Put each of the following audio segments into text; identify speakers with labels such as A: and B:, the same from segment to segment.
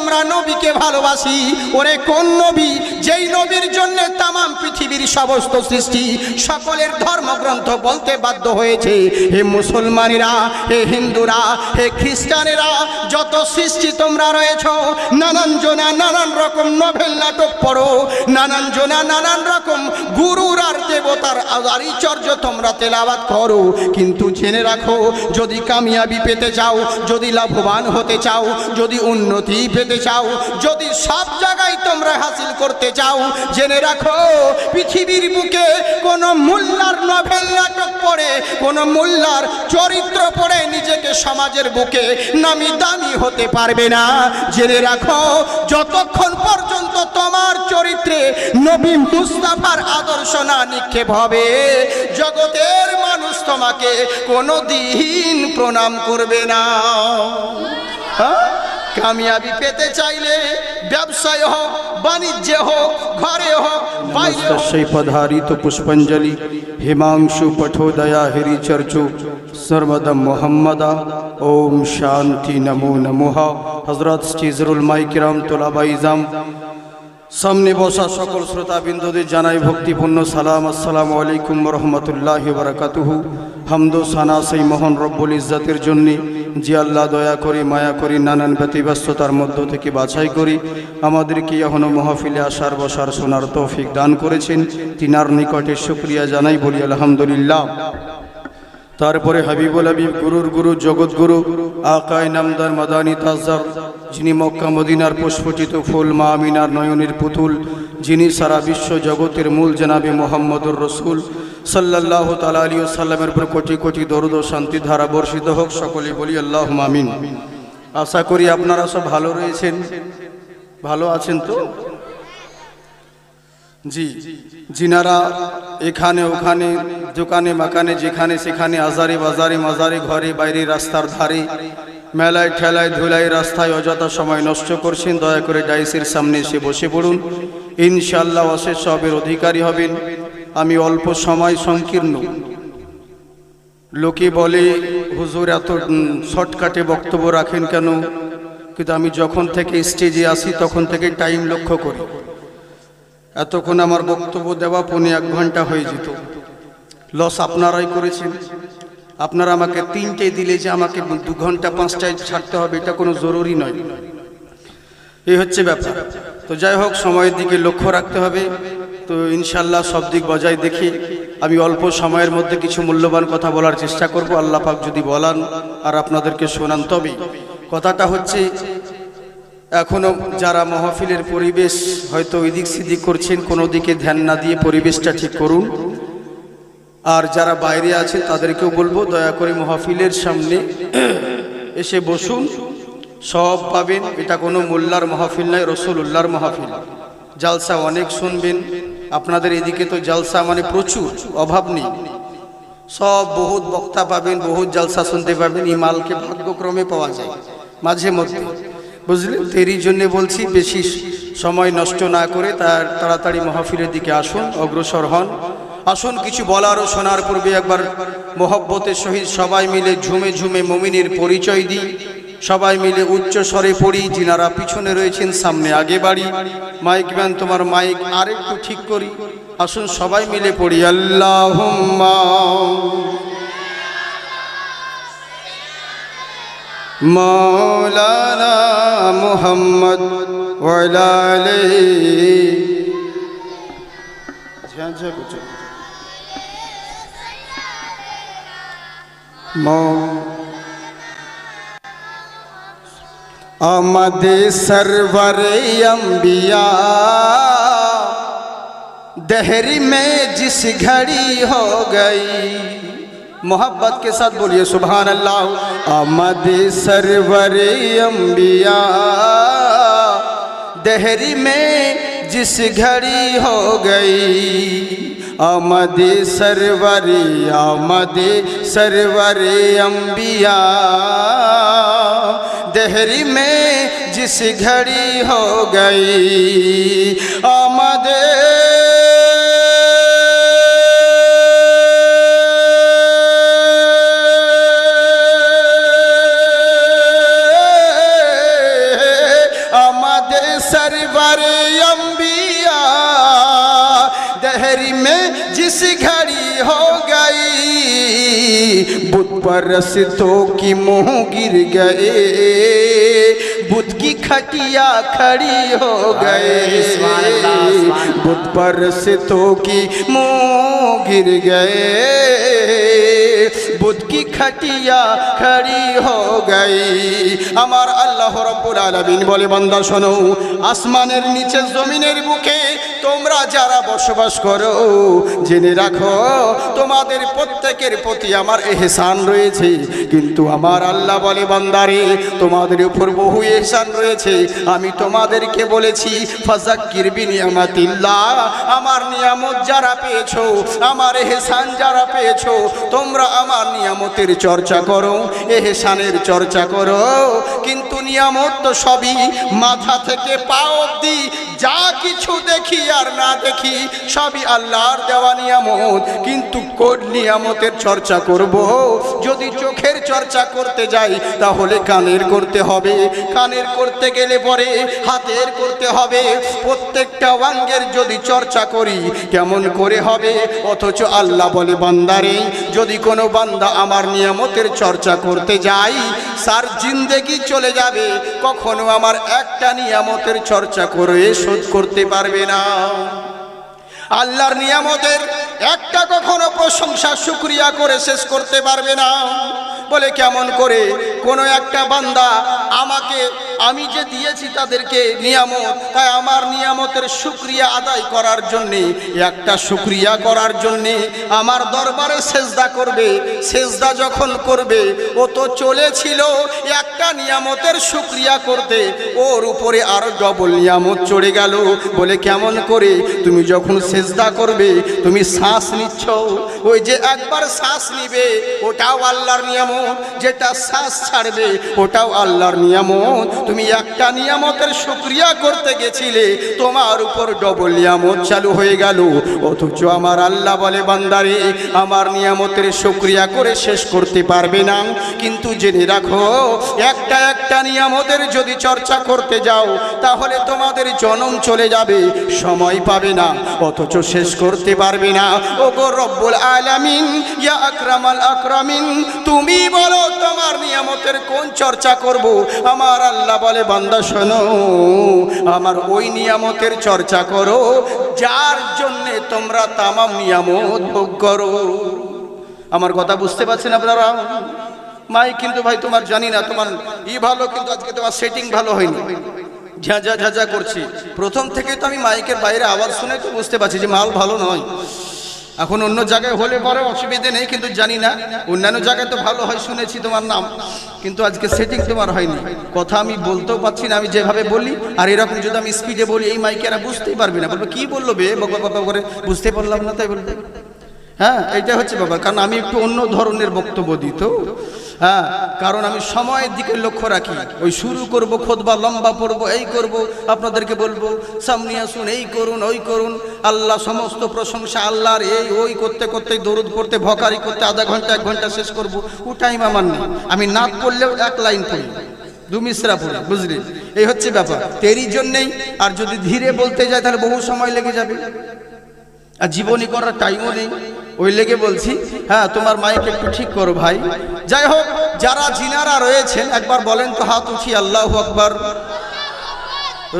A: আমরা নবীকে ভালোবাসি। ওরে কোন নবী? যেই নবীর জন্য তামাম পৃথিবীর সমস্ত সৃষ্টি সকলের ধর্মগ্রন্থ বলতে বাধ্য হয়েছে, হে মুসলমানেরা, হে হিন্দুরা, হে খ্রিস্টানেরা, যত সৃষ্টি তোমরা রয়েছ, নানান জনা নানান রকম নভেল নাটক পড়ো, নানান জনা নানান রকম গুরুর আর দেবতার আচার্য তোমরা তেলাওয়াত করো, কিন্তু জেনে রাখো, যদি কামিয়াবি পেতে চাও, যদি লাভবান হতে চাও, যদি উন্নতি পেতে চাও, যদি সব জায়গায় তোমরা হাসিল করতে চাও, জেনে রাখো পৃথিবীর বুকে কোন মোল্লার নভেল নাটক পড়ে, কোন মোল্লার চরিত্র পড়ে নিজেকে সমাজের বুকে নামি দামি হতে পারবে না। জেনে রাখো, যতক্ষণ পর্যন্ত তোমার চরিত্রে নবী মুস্তাফার আদর্শ না নিক্ষেপ হবে, জগতের মানুষ তোমাকে কোনোদিন প্রণাম করবে না। কামিয়াবি পেতে চাইলে ব্যবসায় হোক, বাণিজ্যে হোক, ঘরে হোক,
B: নমস্তস্যৈ পধারিত পুষ্পাঞ্জলি হিমাংশু পঠোদয়া হরি চর্চু সর্বদম মোহাম্মদা। ওম শান্তি নমো নমঃ। হযরত স্টিজরুল মাইকিরাম তোলাবাইজাম, সামনে বসা সকল শ্রোতাবিন্দুদের জানাই ভক্তিপূর্ণ সালাম। আসসালামু আলাইকুম রহমতুল্লাহি বারাকাতুহু। হামদ ও সানা সেই মহান রব্বুল ইজ্জতের জন্যে, যে আল্লাহ দয়া করি মায়া করি নানান ব্যতিব্যস্ততার মধ্য থেকে বাছাই করি আমাদেরকে এখনো মহফিলে আসার বসার শোনার তৌফিক দান করেছেন, তিনার নিকটে শুকরিয়া জানাই, বলি আলহামদুলিল্লাহ। তারপরে হাবিবুল হাবিব, গুরুর গুরু, জগৎগুরু আকায় নামদার মাদানী তাজদার, যিনি মক্কা মদিনার পুষ্পচিত ফুল, মা আমিনার নয়নের পুতুল, যিনি সারা বিশ্ব জগতের মূল জনাবে মোহাম্মদুর রসুল সাল্লাল্লাহু তাআলা আলাইহি ওয়াসাল্লামের উপর কোটি কোটি দরুদ ও শান্তি ধারা বর্ষিত হোক। সকলে বলি আল্লাহুম্মা আমিন। আশা করি আপনারা সব ভালো রয়েছেন, ভালো আছেন তো? জি, যিনারা এখানে ওখানে দোকানে মাকানে যেখানে সেখানে আজারে বাজারে মাজারে ঘরে বাইরে রাস্তার ধারে মেলায় ঠেলায় ধুলায় রাস্তায় অযথা সময় নষ্ট করছেন, দয়া করে ডাইসের সামনে এসে বসে পড়ুন, ইনশাআল্লাহ অশেষ সবের অধিকারী হবেন। আমি অল্প সময় সংকীর্ণ, লোকে বলে হুজুর এত শর্টকাটে বক্তব্য রাখেন কেন, কিন্তু আমি যখন থেকে স্টেজে আসি তখন থেকে টাইম লক্ষ্য করি, এতক্ষণ আমার বক্তব্য দেওয়া 1.5 ঘন্টা হয়ে যেত। লস আপনারাই করেছেন। আপনারা আমাকে 3টে দিলে যে আমাকে 2 ঘন্টা 5টায় ছাড়তে হবে, এটা কোনো জরুরি নয়। এই হচ্ছে ব্যাপার। তো যাই হোক, সময়ের দিকে লক্ষ্য রাখতে হবে। তো ইনশাল্লাহ সব দিক বজায় দেখি আমি অল্প সময়ের মধ্যে কিছু মূল্যবান কথা বলার চেষ্টা করব, আল্লাহ পাক যদি বলান আর আপনাদেরকে শোনান। তবে কথাটা হচ্ছে, এখনো যারা মাহফিলের পরিবেশ হয়তো এদিক সেদিক করছেন, কোনো দিকে ধ্যান না দিয়ে পরিবেশটা ঠিক করুন। আর যারা বাইরে আছে তাদেরকেও বলবো, দয়া করে মাহফিলের সামনে এসে বসুন, সব পাবেন। এটা কোনো মোল্লার মাহফিল নয়, রাসূলুল্লাহর মাহফিল। জালসা অনেক শুনবেন, আপনাদের এদিকে তো জালসা মানে প্রচুর, অভাব নেই, সব বহুত বক্তা পাবেন, বহুত জালসা শুনতে পাবেন। এই মালকে ভাগ্যক্রমে পাওয়া যায় মাঝে মধ্যে, বুঝলেন? তেরই জন্যে বলছি, বেশি সময় নষ্ট না করে তাড়াতাড়ি মাহফিলের দিকে আসুন, অগ্রসর হন। আসুন, কিছু বলার ও শোনার পূর্বে একবার মোহব্বতের সহিত সবাই মিলে ঝুমে ঝুমে মুমিনের পরিচয় দিই, সবাই মিলে উচ্চ স্বরে পড়ি। যিনারা পিছনে রয়েছেন সামনে আগে বাড়ি। মাইক ম্যান, তোমার মাইক আর একটু ঠিক করি। আসুন সবাই মিলে পড়ি, আল্লাহুম্মা মাওলানা মুহাম্মদ ওয়া আলা আলিহি।
A: আমাদের सरवरे अंबिया दहरी में जिस घड़ी हो गई, मोहब्बत के साथ बोलिए सुभान अल्लाह। আমাদের सरवरे अंबिया दहरी में जिस घड़ी हो गई, আমাদের सरवरे अंबिया दहरी में जिस घड़ी हो गई, আমাদের सरवरे अंबिया दहरी में जिस घड़ी हो गई बुत परस्तों की मुँह गिर गए बुत की खटिया खड़ी हो गए बुत परस्तों की मुँह गिर गए बुत की खटिया खड़ी हो गई আমার আল্লাহ রাব্বুল আলামিন বলে বান্দা শোনো আসমানের নিচে জমিনের বুকে তোমরা যারা বসবাস করো জেনে রাখো তোমাদের প্রত্যেকের প্রতি আমার ইহসান রয়েছে কিন্তু আমার আল্লাহ বলে বান্দারে তোমাদের উপর বহু ইহসান রয়েছে আমি তোমাদেরকে বলেছি ফাযাক্কির বিনিয়ামাতিল্লাহ আমার নিয়ামত যারা পেয়েছো আমার ইহসান যারা পেয়েছো তোমরা আমার নিয়ামতের চর্চা করো ইহসানের চর্চা করো কিন্তু নিয়ামত তো সবই মাথা থেকে পা অবধি যা কিছু দেখি আর না দেখি সবই আল্লাহর দেওয়া নিয়ামত কিন্তু কোন নিয়ামতের চর্চা করব যদি চোখের চর্চা করতে যাই তাহলে কানের করতে হবে কানের করতে গেলে পরে হাতের করতে হবে প্রত্যেকটা অঙ্গের যদি চর্চা করি কেমন করে হবে অথচ আল্লাহ বলে বান্দারে যদি কোনো বান্দা আমার নিয়ামতের চর্চা করতে যাই সার জিন্দেগি চলে যাবে কখনো আমার একটা নিয়ামতের চর্চা করে শোধ করতে পারবে না আল্লাহর নিয়ামতের একটা কখনো প্রশংসা শুকরিয়া করে শেষ করতে পারবে না বলে কেমন করে কোনো একটা বান্দা আমাকে আমি যে দিয়েছি তাদেরকে নিয়ামত তাই আমার নিয়ামতের শুকরিয়া আদায় করার জন্যে একটা শুকরিয়া করার জন্যে আমার দরবারে সেজদা করবে সেজদা যখন করবে ও তো চলেছিল একটা নিয়ামতের শুকরিয়া করতে ওর উপরে আরো ডবল নিয়ামত চড়ে গেল বলে কেমন করে তুমি যখন সেজদা করবে তুমি শ্বাস নিচ্ছ ওই যে একবার শ্বাস নিবে ওটাও আল্লাহর নিয়ামত যেটা শ্বাস ছাড়বে ওটাও আল্লাহর নিয়ামত তুমি একটা নিয়ামতের শুকরিয়া করতে গেছিলে তোমার উপর ডবল নিয়ামত চালু হয়ে গেল অথচ আমার আল্লাহ বলে বান্দারে আমার নিয়ামতের শুকরিয়া করে শেষ করতে পারবে না কিন্তু জেনে রাখো একটা একটা নিয়ামতের যদি চর্চা করতে যাও তাহলে তোমাদের জনম চলে যাবে সময় পাবে না অথচ শেষ করতে পারবে না ওগো রব্বুল আলামিন ইয়া আকরামাল আকরামিন তুমি বলো তোমার নিয়ামতের কোন চর্চা করব আমার আল্লাহ বলে বান্দা শোনো আমার ওই নিয়ামতের চর্চা করো যার জন্য তোমরা তামাম নিয়ামত ভোগ করো আমার কথা বুঝতে পারছেন আপনারা মাই কিন্তু ভাই তোমার জানি না তোমার ভালো কিন্তু আজকে তোমার সেটিং ভালো হয়নি ঝাঁঝা ঝাঁঝা করছি প্রথম থেকে তো আমি মাইকের বাইরে আওয়াজ শুনে তো বুঝতে পারছি যে মাল ভালো নয় এখন অন্য জায়গায় হলে পরে অসুবিধে নেই কিন্তু জানি না অন্যান্য জায়গায় তো ভালো হয় শুনেছি তোমার নাম কিন্তু আজকে সেটিং তোমার হয়নি কথা আমি বলতেও পারছি না আমি যেভাবে বলি আর এরকম যদি আমি স্পিডে বলি এই মাইকে এরা বুঝতেই পারবে না বলবে কি বললো বে বাবা করে বুঝতে পারলাম না তাই বলতে হ্যাঁ এইটা হচ্ছে ব্যাপার কারণ আমি একটু অন্য ধরনের বক্তব্য দিই তো হ্যাঁ কারণ আমি সময়ের দিকে লক্ষ্য রাখি ওই শুরু করব খুতবা লম্বা পড়বো এই করব আপনাদেরকে বলবো সামনে আসুন এই করুন ওই করুন আল্লাহ সমস্ত প্রশংসা আল্লাহর এই ওই করতে করতে দরুদ পড়তে ভকারি করতে আধা ঘন্টা 1 ঘন্টা শেষ করব ও টাইম আমার নেই আমি নাত পড়লেও 1 লাইন পড়ি 2 মিসরা পড়ি বুঝলি এই হচ্ছে ব্যাপার তেরই জন্যেই আর যদি ধীরে বলতে যায় তাহলে বহু সময় লেগে যাবে আর জীবনী করার টাইমও নেই ওই লেগে বলছি হ্যাঁ তোমার মাইক একটু ঠিক করো ভাই যাই হোক যারা জিনারা রয়েছেন একবার বলেন তো হাত উঠি আল্লাহু আকবার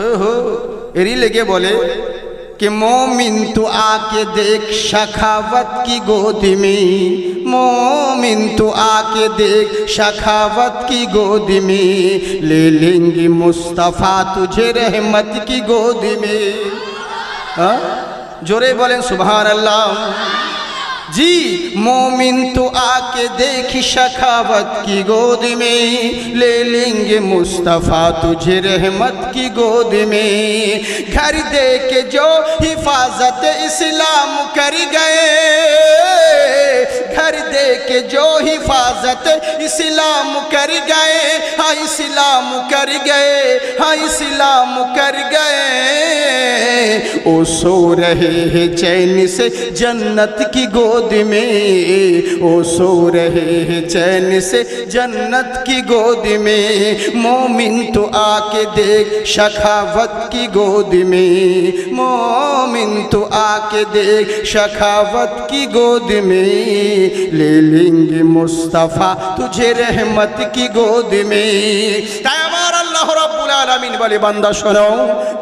A: ওহো এরই লেগে বলে कि मोमिन तू आके देख शखावत की गोदी में मोमिन तू आके देख शखावत की गोदी में ले लेंगे मुस्तफ़ा तुझे रहमत की गोदी में जोरे बोलें सुभान अल्लाह जी मोमिन तो आके देख शखावत की गोद में ले लेंगे मुस्तफ़ा तुझे रहमत की गोद में घर दे के जो हिफाजत इस्लाम कर गए घर दे के जो हिफाजत इस्लाम कर गए हाँ इस्लाम कर गए हाँ इस्लाम कर गए वो सो रहे हैं चैन से जन्नत की गोद में, वो सो रहे हैं चैन से जन्नत की गोद में। मोमिन तो आके देख शखावत की गोद में, मोमिन तो आके देख शखावत की गोद में। ले लेंगे मुस्तफ़ा तुझे रहमत की गोद में। তাই আমার আল্লাহ রাব্বুল আলামিন বলে, বান্দা শোনো,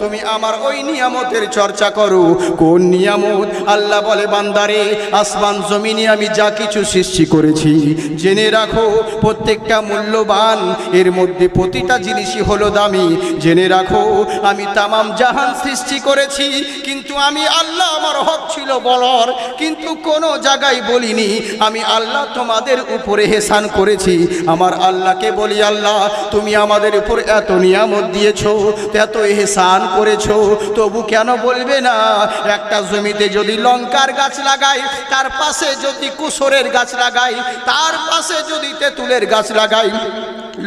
A: তুমি আমার ওই নিয়ামতের চর্চা করো। কোন নিয়ামত? আল্লাহ বলে, বান্দারে, আসমান জমিনে আমি যা কিছু সৃষ্টি করেছি জেনে রাখো প্রত্যেকটা মূল্যবান, এর মধ্যে প্রতিটা জিনিসই হলো দামি। জেনে রাখো আমি তামাম জাহান সৃষ্টি করেছি, কিন্তু আমি আল্লাহ, আমার হক ছিল বলার, কিন্তু কোনো জায়গায় বলিনি আমি আল্লাহ তোমাদের উপরে এহসান করেছি। আমার আল্লাহকে বলি, আল্লাহ তুমি আমাদের উপর এত নিয়ামত দিয়েছো, এত এহসান করেছো, তবু কেন বলবে না? একটা জমিতে যদি লঙ্কার গাছ লাগাই, তার পাশে যদি কুসরের গাছ লাগাই, তার পাশে যদি তেঁতুলের গাছ লাগাই,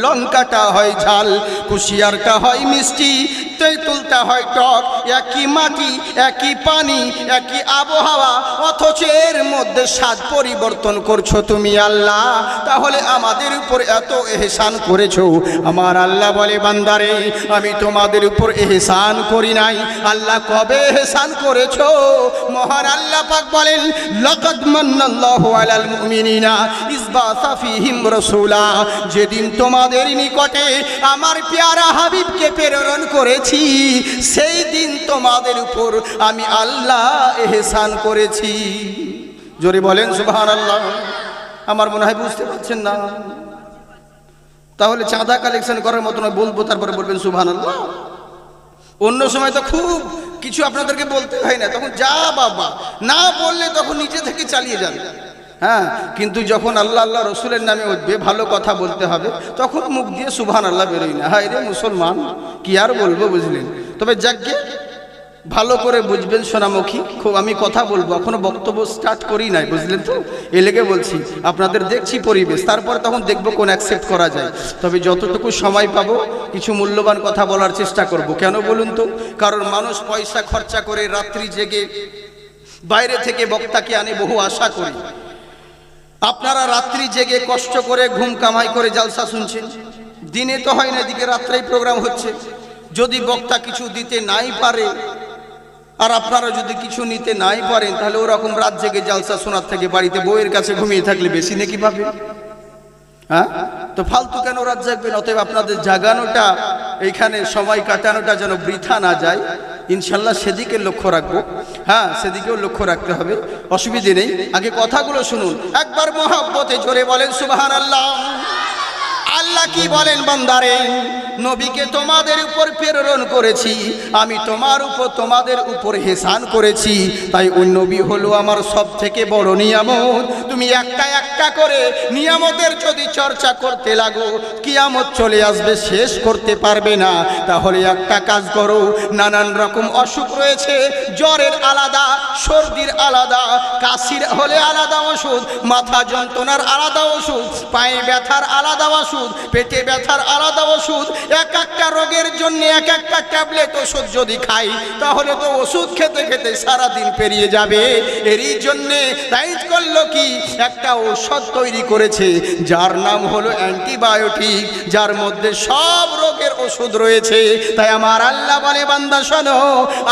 A: লঙ্কাটা হয় ঝাল, কুশিয়ারটা হয় মিষ্টি, তেঁতুলটা হয় টক। একই মাটি, একই পানি, একই আবহাওয়া, অথচ এর মধ্যে স্বাদ পরিবর্তন করছো তুমি আল্লাহ। তাহলে আমাদের উপর এত এহসান করেছো। আমার আল্লাহ বলে, বান্দারে আমি তোমাদের উপর এহসান করি নাই। আল্লাহ কবে এহসান করেছো? মহান আল্লাহ পাক বলেন, লাকাদ মান্নাল্লাহু আলাল মুমিনিনা ইয বাসা ফীহিম রাসূলা। যেদিন তোমাদের নিকটে আমার পেয়ারা হাবিবকে প্রেরণ করেছি, সেই দিন তোমাদের উপর আমি আল্লাহ এহসান করেছি। জোরে বলেন সুবহানাল্লাহ। আমার মনে হয় বুঝতে পারছেন না। তাহলে চাঁদা কালেকশন করার মতো নয়, বলবো তারপরে বলবেন সুবহানাল্লাহ। অন্য সময় তো খুব কিছু আপনাদেরকে বলতে হয় না, তখন যা বাবা না বললে তখন নিজে থেকে চালিয়ে যান। হ্যাঁ, কিন্তু যখন আল্লাহ আল্লাহ রসুলের নামে উঠবে, ভালো কথা বলতে হবে, তখন মুখ দিয়ে সুবহানাল্লাহ বেরোয় না। হায় রে মুসলমান, কি আর বলবো, বুঝলেন? তবে যাকে ভালো করে বুঝবেন সোনামুখী, খুব আমি কথা বলবো, এখনো বক্তব্য স্টার্ট করি নাই, বুঝলেন তো? এ লেগে বলছি, আপনাদের দেখছি পরিবেশ, তারপর তখন দেখবো কোন অ্যাকসেপ্ট করা যায়। তবে যতটুকু সময় পাবো কিছু মূল্যবান কথা বলার চেষ্টা করব। কেন বলুন তো? কারণ মানুষ পয়সা খরচা করে রাত্রি জেগে বাইরে থেকে বক্তাকে আনে বহু আশা করি। আপনারা রাত্রি জেগে কষ্ট করে ঘুম কামাই করে জালসা শুনছেন, দিনে তো হয় না, এদিকে রাত্রেই প্রোগ্রাম হচ্ছে। যদি বক্তা কিছু দিতে নাই পারে আর আপনারা যদি কিছু নিতে নাই পারেন, তাহলে ওরকম রাত জেগে জালসা শোনার থেকে বাড়িতে বউয়ের কাছে ঘুমিয়ে থাকলে বেশি নাকি পাবেন? হ্যাঁ, তো ফালতু কেন রাত জাগবেন? অতএব আপনাদের জাগানোটা, এইখানে সময় কাটানোটা যেন বৃথা না যায়, ইনশাল্লাহ সেদিকে লক্ষ্য রাখবো। হ্যাঁ, সেদিকেও লক্ষ্য রাখতে হবে, অসুবিধে নেই। আগে কথাগুলো শুনুন, একবার মহব্বতে জোরে বলেন সুবহানাল্লাহ। আল্লাহ কি বলেন, বান্দারে নবীকে তোমাদের উপর প্রেরণ করেছি, আমি তোমাদের উপর এহসান করেছি, তাই ওই নবী হলো আমার সব থেকে বড় নিয়ামত। তুমি একটা একটা করে নিয়ামতের যদি চর্চা করতে লাগো, কিয়ামত চলে আসবে, শেষ করতে পারবে না। তাহলে একটা কাজ করো, নানান রকম অসুখ রয়েছে, জ্বরের আলাদা, সর্দির আলাদা, কাশির হলে আলাদা ওষুধ, মাথা যন্ত্রণার আলাদা ওষুধ, পায়ে ব্যথার আলাদা ওষুধ, পেটে ব্যথার আলাদা ওষুধ। এক একটা রোগের জন্য এক একটা ট্যাবলেট ওষুধ যদি খাই, তাহলে তো ওষুধ খেতে খেতে সারাদিন পেরিয়ে যাবে। এরই জন্যে তাইজ করলো কি, একটা ঔষধ তৈরি করেছে যার নাম হলো অ্যান্টিবায়োটিক, যার মধ্যে সব রোগের ওষুধ রয়েছে। তাই আমার আল্লাহ বলে, বান্দা শোনো,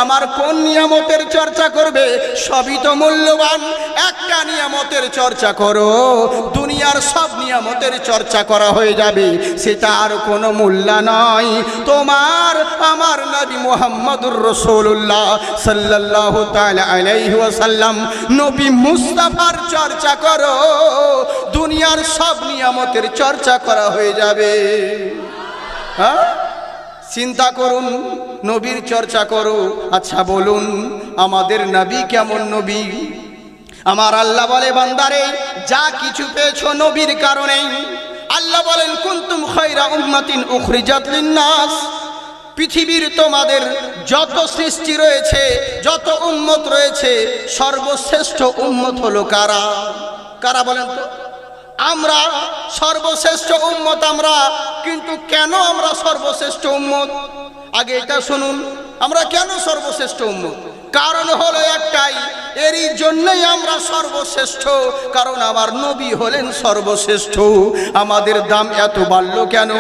A: আমার কোন নিয়ামতের চর্চা করবে? সবই তো মূল্যবান। একটা নিয়ামতের চর্চা করো, দুনিয়ার সব নিয়ামতের চর্চা করা হয়ে যাবে, সেটা আর কোনো মূল্য নয়। তোমার আমার নবী মুহাম্মদুর রাসূলুল্লাহ সাল্লাল্লাহু তাআলা আলাইহি ওয়াসাল্লাম, নবী মুস্তাফার চর্চা করো, দুনিয়ার সব নিয়ামতের চর্চা করা হয়ে যাবে। হ্যাঁ, চিন্তা করুন, নবীর চর্চা করো। আচ্ছা বলুন, আমাদের নবী কেমন নবী? আমার আল্লাহ বলে, বান্দারে যা কিছু পেয়েছো নবীর কারণে। আল্লাহ বলেন, কুনতুম খায়রা উম্মাতিন উখরিজাত লিন-নাস। পৃথিবীর তোমাদের যত সৃষ্টি রয়েছে, যত উম্মত রয়েছে, সর্বশ্রেষ্ঠ উম্মত হলো কারা? কারা বলেন তো? আমরা সর্বশ্রেষ্ঠ উম্মত আমরা। কিন্তু কেন আমরা সর্বশ্রেষ্ঠ উম্মত? আগে এটা শুনুন, আমরা কেন সর্বশ্রেষ্ঠ উম্মত? কারণ হলো একটাই, এরই জন্যই আমরা সর্বশ্রেষ্ঠ, কারণ আমার নবী হলেন সর্বশ্রেষ্ঠ। আমাদের দাম এত বাড়লো কেন?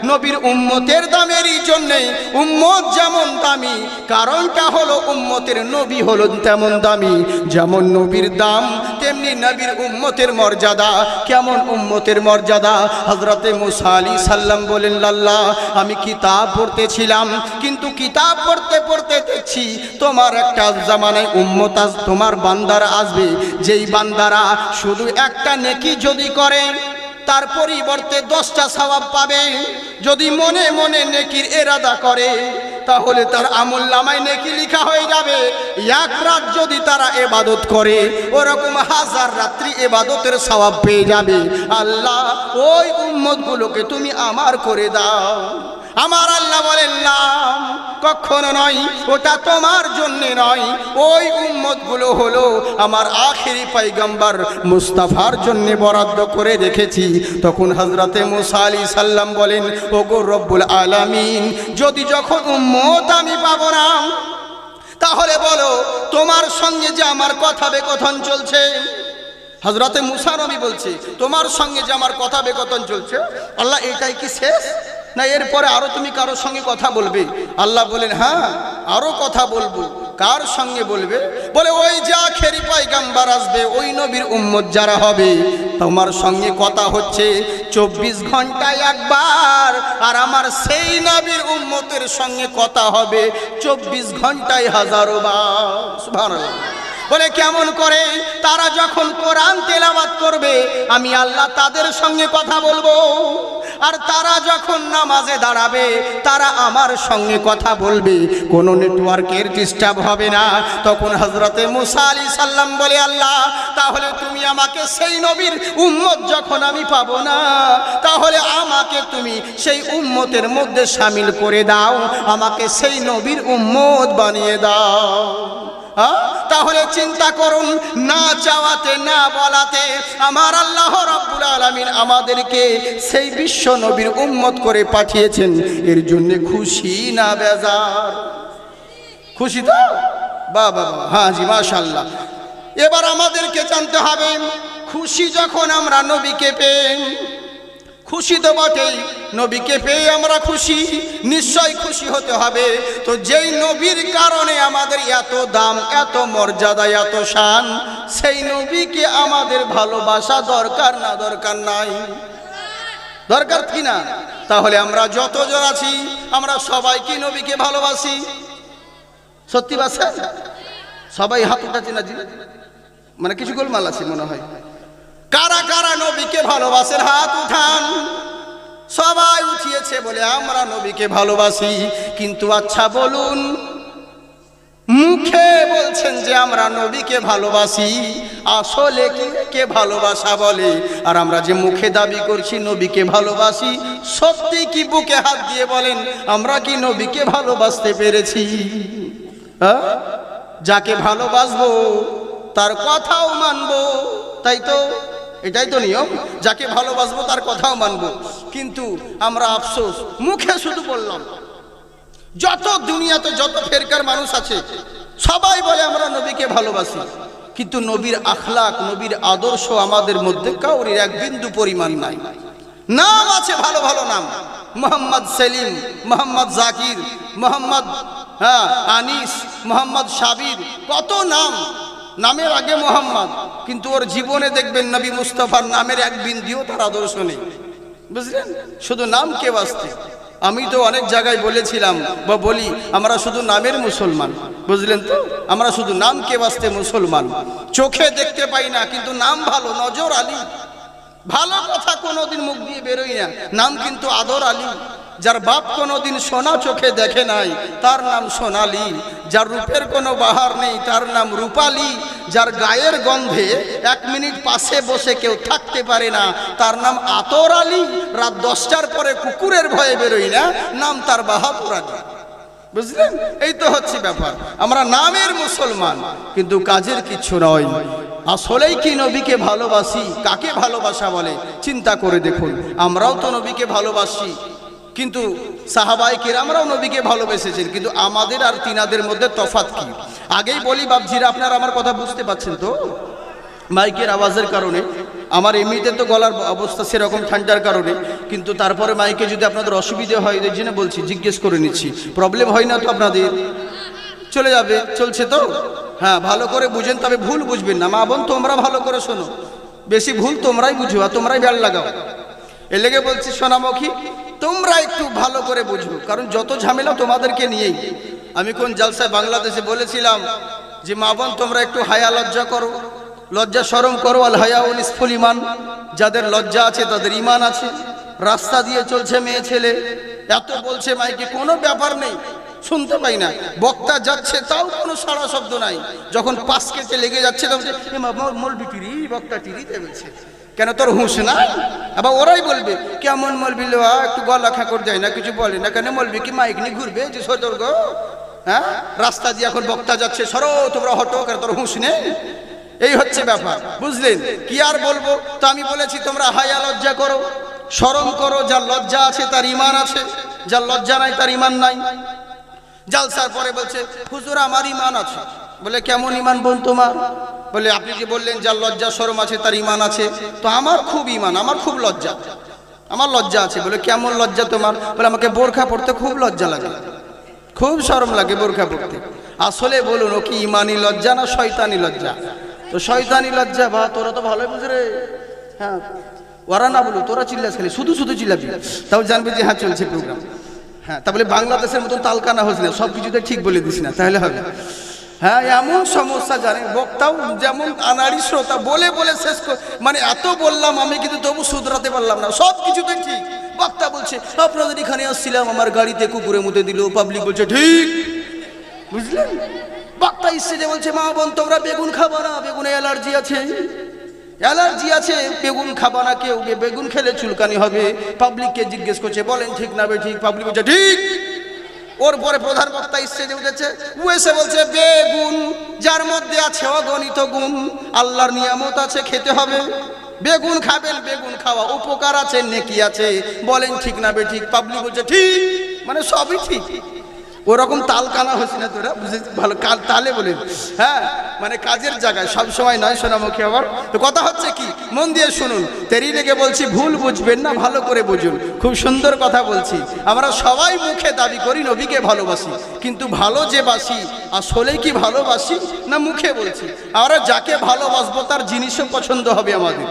A: নবীর উম্মতের দাম এরই জন্যেই। উম্মত যেমন দামি, কারণটা হলো উম্মতের নবী হলো তেমন দামি। যেমন নবীর দাম তেমনি নবীর উম্মতের মর্যাদা। কেমন উম্মতের মর্যাদা? হযরতে মুসা আলাইহিস সালাম বলেন, আল্লাহ আমি কিতাব পড়তেছিলাম, কিন্তু কিতাব পড়তে পড়তে দেখছি তোমার একটা জামানায় উম্মত তোমার বান্দারা আসবে, যেই বান্দারা শুধু একটা নেকি যদি করে তার পরিবর্তে 10টা সওয়াব পাবে। যদি মনে মনে নেকির ইরাদা করে তাহলে তার আমলনামায় নেকি লেখা হয়ে যাবে। এক রাত যদি তারা ইবাদত করে ওরকম 1000 রাত্রি ইবাদতের সওয়াব পেয়ে যাবে। আল্লাহ ওই উম্মতগুলোকে তুমি আমার করে দাও। আমার আল্লাহ বলেন না, কখনো নয়, ওটা তোমার জন্য নয়, ওই উম্মতগুলো হলো আমার আখেরি পয়গম্বর মুস্তাফার জন্য বরাদ্দ করে রেখেছি। তখন হযরতে মুসা আলাইহিস সালাম বলেন, ওগো রব্বুল আলামিন, যদি যখন উম্মত আমি পাবো না, তাহলে বলো তোমার সঙ্গে যে আমার কথা বেকথন চলছে। হযরতে মুসা নবী বলছে, তোমার সঙ্গে যে আমার কথা বেকথন চলছে, আল্লাহ এটাই কি শেষ, না এরপরে আরো তুমি কারোর সঙ্গে কথা বলবে? আল্লাহ বলেন, হ্যাঁ আরো কথা বলবো। কার সঙ্গে বলবে? বলে ওই যে আখেরি পয়গম্বর আসবে, ওই নবীর উম্মত যারা হবে, তোমার সঙ্গে কথা হচ্ছে 24 ঘন্টায় একবার, আর আমার সেই নবীর উম্মতের সঙ্গে কথা হবে 24 ঘন্টায় 1000 বার। সুবহানাল্লাহ। বলে কেমন করে? তারা যখন কোরআন তেলাওয়াত করবে আমি আল্লাহ তাদের সঙ্গে কথা বলবো, আর তারা যখন নামাজে দাঁড়াবে তারা আমার সঙ্গে কথা বলবে, কোনো নেটওয়ার্কের ডিস্টার্ব হবে না। তখন হযরতে মুসা আলাইহিস সালাম বলে, আল্লাহ তাহলে তুমি আমাকে সেই নবীর উম্মত যখন আমি পাবো না, তাহলে আমাকে তুমি সেই উম্মতের মধ্যে শামিল করে দাও, আমাকে সেই নবীর উম্মত বানিয়ে দাও। তাহলে চিন্তা করুন, না চাওয়াতে না বলাতে আমার আল্লাহ রাব্বুল আলামিন আমাদেরকে সেই বিশ্ব নবীর উম্মত করে পাঠিয়েছেন। এর জন্য খুশি না বেজার? খুশি তো? বাবা, হ্যাঁ জি মাশাআল্লাহ। এবার আমাদেরকে জানতে হবে, খুশি যখন আমরা নবীকে পেয়ে, খুশি তো বটেই, নবীকে পেয়ে আমরা খুশি, নিশ্চয় খুশি হতে হবে। তো যেই নবীর কারণে আমাদের এত দাম, এত মর্যাদা, এত শান, সেই নবীকে আমাদের ভালোবাসা দরকার না দরকার নাই? দরকার কি না? তাহলে আমরা যতজন আছি আমরা সবাই কি নবীকে ভালোবাসি? সত্যি বাসা সবাই হাত উঠাচ্ছি না জি? মানে কিছু গোলমাল আছে মনে হয়। কারা কারা নবীকে ভালোবাসেন হাত উঠান। সবাই উঠিয়েছে বলে আমরা নবীকে ভালোবাসি। কিন্তু আচ্ছা বলুন, মুখে বলছেন যে আমরা নবীকে ভালোবাসি, আসলে কে ভালোবাসা বলে? আর আমরা যে মুখে দাবি করছি নবীকে ভালোবাসি, সত্যি কি বুকে হাত দিয়ে বলেন আমরা কি নবীকে ভালোবাসতে পেরেছি? যাকে ভালোবাসবো তার কথাও মানবো, তাই তো? এটাই তো নিয়ম, যাকে ভালোবাসবো তার কথাও মানবো। কিন্তু আমরা আফসোস, মুখে শুধু বললাম। যত দুনিয়াতে যত ফেরকার মানুষ আছে সবাই বলে আমরা নবীকে ভালোবাসি, কিন্তু নবীর আখলাক, নবীর আদর্শ আমাদের মধ্যে কাউরির এক বিন্দু পরিমাণ নাই। নাম আছে ভালো ভালো নাম, মোহাম্মদ সেলিম, মোহাম্মদ জাকির, মোহাম্মদ আনিস, মোহাম্মদ সাবির, কত নাম, নামের আগে মোহাম্মদ, কিন্তু ওর জীবনে দেখবেন নবী মুস্তাফার নামের এক বিন্দুও তার আদর্শ নেই। বুঝলেন? শুধু নাম কে বাঁচতে। আমি তো অনেক জায়গায় বলেছিলাম বা বলি, আমরা শুধু নামের মুসলমান। বুঝলেন তো? আমরা শুধু নাম কে বাঁচতে মুসলমান। চোখে দেখতে পাই না কিন্তু নাম ভালো, নজর আলী। ভালো কথা কোনোদিন মুখ দিয়ে বেরোই না, নাম কিন্তু আদর আলী। যার বাপ কোনোদিন সোনা চোখে দেখে নাই তার নাম সোনালী। যার রূপের কোনো বাহার নেই তার নাম রূপালী। যার গায়ের গন্ধে 1 মিনিট পাশে বসে কেউ থাকতে পারে না তার নাম আতর আলী। রাত 10টার পরে কুকুরের ভয়ে বেরোই না, নাম তার বাহাদুর আলী। বুঝলেন? এই তো হচ্ছে ব্যাপার। আমরা নামের মুসলমান কিন্তু কাজের কিচ্ছু নয়। আসলেই কি নবীকে ভালোবাসি? কাকে ভালোবাসা বলে চিন্তা করে দেখুন। আমরাও তো নবীকে ভালোবাসি,
B: কিন্তু সাহাবায়ে কেরামরাও নবীকে ভালোবেসেছেন, কিন্তু আমাদের আর তিনাদের মধ্যে তফাৎ কি? আগেই বলি বাপজিরা, আপনারা আমার কথা বুঝতে পারছেন তো? মাইকের আওয়াজের কারণে আমার এমনিতে তো গলার অবস্থা সেরকম ঠান্ডার কারণে, কিন্তু তারপরে মাইকে যদি আপনাদের অসুবিধে হয় এই জন্য বলছি, জিজ্ঞেস করে নিচ্ছি, প্রবলেম হয় না তো আপনাদের? চলে যাবে, চলছে তো? হ্যাঁ, ভালো করে বুঝেন, তবে ভুল বুঝবেন না। মা বোন তোমরা ভালো করে শোনো, বেশি ভুল তোমরাই বুঝো আর তোমরাই বেল লাগাও। এর লেগে বলছি সোনামুখী, তোমরা একটু ভালো করে বুঝো, কারণ যত ঝামেলা তোমাদেরকে নিয়েই। আমি কোন জালসায় বাংলাদেশে বলেছিলাম যে মা বোন তোমরা একটু হায়া লজ্জা করো, লজ্জা শরম করো। আল হায়া নিসফুল ঈমান, যাদের লজ্জা আছে তাদের ঈমান আছে। রাস্তা দিয়ে চলছে মেয়ে ছেলে, এত বলছে মাইকে, কোনো ব্যাপার নেই, শুনতে পাই না। বক্তা যাচ্ছে তাও কোনো সাড়া শব্দ নাই। যখন পাশ কেটে লেগে যাচ্ছে তখন মলবি টিরি, বক্তা টিরি বলছে, কেন তোর হুঁশ না? আবার ওরাই বলবে কেমন মলবি লোয়া, একটু গলা খাকড় যায় না, কিছু বলে না কেন? মলবি কি মাইক নিয়ে ঘুরবে যে সতর্ক? হ্যাঁ, রাস্তা দিয়ে এখন বক্তা যাচ্ছে, সরো তোমরা হটো, কেন তোর হুঁশ নেই? এই হচ্ছে ব্যাপার, বুঝলেন? কি আর বলবো? তো আমি বলেছি তোমরা হায়া লজ্জা করো, শরম করো। যার লজ্জা আছে তার ঈমান আছে, যার লজ্জা নাই তার ঈমান নাই। জালসার পরে বলছে হুজুর আমার ঈমান আছে। বলে কেমন ঈমান বোন তোমার? বলে আপনি যে বললেন যার লজ্জা শরম আছে তার ঈমান আছে, তো আমার খুব ঈমান, আমার খুব লজ্জা, আমার লজ্জা আছে। বলে কেমন লজ্জা তোমার? বলে আমাকে বোরখা পড়তে খুব লজ্জা লাগে, খুব শরম লাগে বোরখা পড়তে। আসলে বলুন ও কি ঈমানি লজ্জা না শয়তানি লজ্জা? তো শয়তানি লজ্জা। বা তোরা তো ভালোই বুঝ রে। হ্যাঁ, ওরা না বলু, তোরা চিল্লাস খালি, শুধু শুধু চিল্লাবি, তাও জানবে যে হ্যাঁ চলছে প্রোগ্রাম। হ্যাঁ, তা বলে বাংলাদেশের মতন তালকানা হচ্ছে না, সব কিছুতে ঠিক বলে দিস না, তাহলে হবে। হ্যাঁ, এমন সমস্যা জানেন, বক্তাও যেমন আনাড়ি শ্রোতা, বলে বলে শেষ মানে এত বললাম আমি, কিন্তু তবু শুধরাতে পারলাম না, সব কিছুতে ঠিক। বক্তা বলছে আপনাদের এখানে আসছিলাম, আমার গাড়িতে কুকুরে মুতে দিল, পাবলিক বলছে ঠিক, বুঝলেন? বক্তা স্টেজে বলছে মা বোন তোমরা বেগুন খাবা না, বেগুনে অ্যালার্জি আছে, অ্যালার্জি আছে, বেগুন খাবা না কেউ, বেগুন খেলে চুলকানি হবে। পাবলিককে জিজ্ঞেস করছে বলেন ঠিক না বে ঠিক? পাবলিক বলছে ঠিক। ওর পরে প্রধান বক্তা স্টেজে উঠেছে, ও এসে বলছে বেগুন যার মধ্যে আছে অগণিত গুণ, আল্লাহর নিয়ামত আছে, খেতে হবে, বেগুন খাবেন, বেগুন খাওয়া উপকার আছে, নেকি আছে, বলেন ঠিক না বে ঠিক? পাবলিক বলছে ঠিক, মানে সবই ঠিক। ওরকম তাল কানা হচ্ছে না, তোরা বুঝে ভালো তালে বলে। হ্যাঁ, মানে কাজের জায়গায় সব সময় নয় সোনামুখী। আবার তো কথা হচ্ছে কি, মন দিয়ে শুনুন। তেরি লেগে বলছি, ভুল বুঝবেন না, ভালো করে বুঝুন। খুব সুন্দর কথা বলছি। আমরা সবাই মুখে দাবি করি নবীকে ভালোবাসি, কিন্তু ভালো যে বাসি আসলে কি ভালোবাসি না মুখে বলছি? আমরা যাকে ভালোবাসবো তার জিনিসও পছন্দ হবে আমাদের,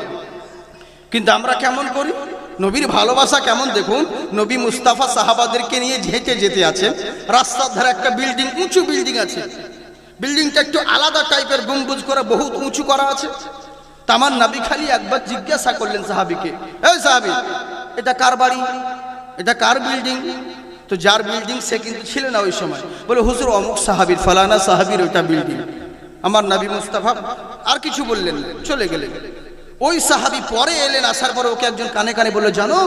B: কিন্তু আমরা কেমন করি? নবীর ভালোবাসা কেমন দেখুন। নবী মুস্তাফা সাহাবাদেরকে নিয়ে হেঁটে যেতে আছেন, রাস্তার ধারে একটা বিল্ডিং, উঁচু বিল্ডিং আছে। বিল্ডিংটা একটু আলাদা টাইপের, গম্বুজ করা, বহুত উঁচু করা আছে। তা আমার নবী খালি একবার জিজ্ঞাসা করলেন সাহাবীকে, এই সাহাবী, এটা কার বাড়ি, এটা কার বিল্ডিং? তো যার বিল্ডিং সে কিন্তু ছিল না ওই সময়। বলে হুজুর অমুক সাহাবীর, ফালানা সাহাবীর ওইটা বিল্ডিং। আমার নবী মুস্তাফা আর কিছু বললেন না, চলে গেলেন। ওই সাহাবী পরে এলেন, আসার পরে ওকে একজন কানে কানে বলল, জানো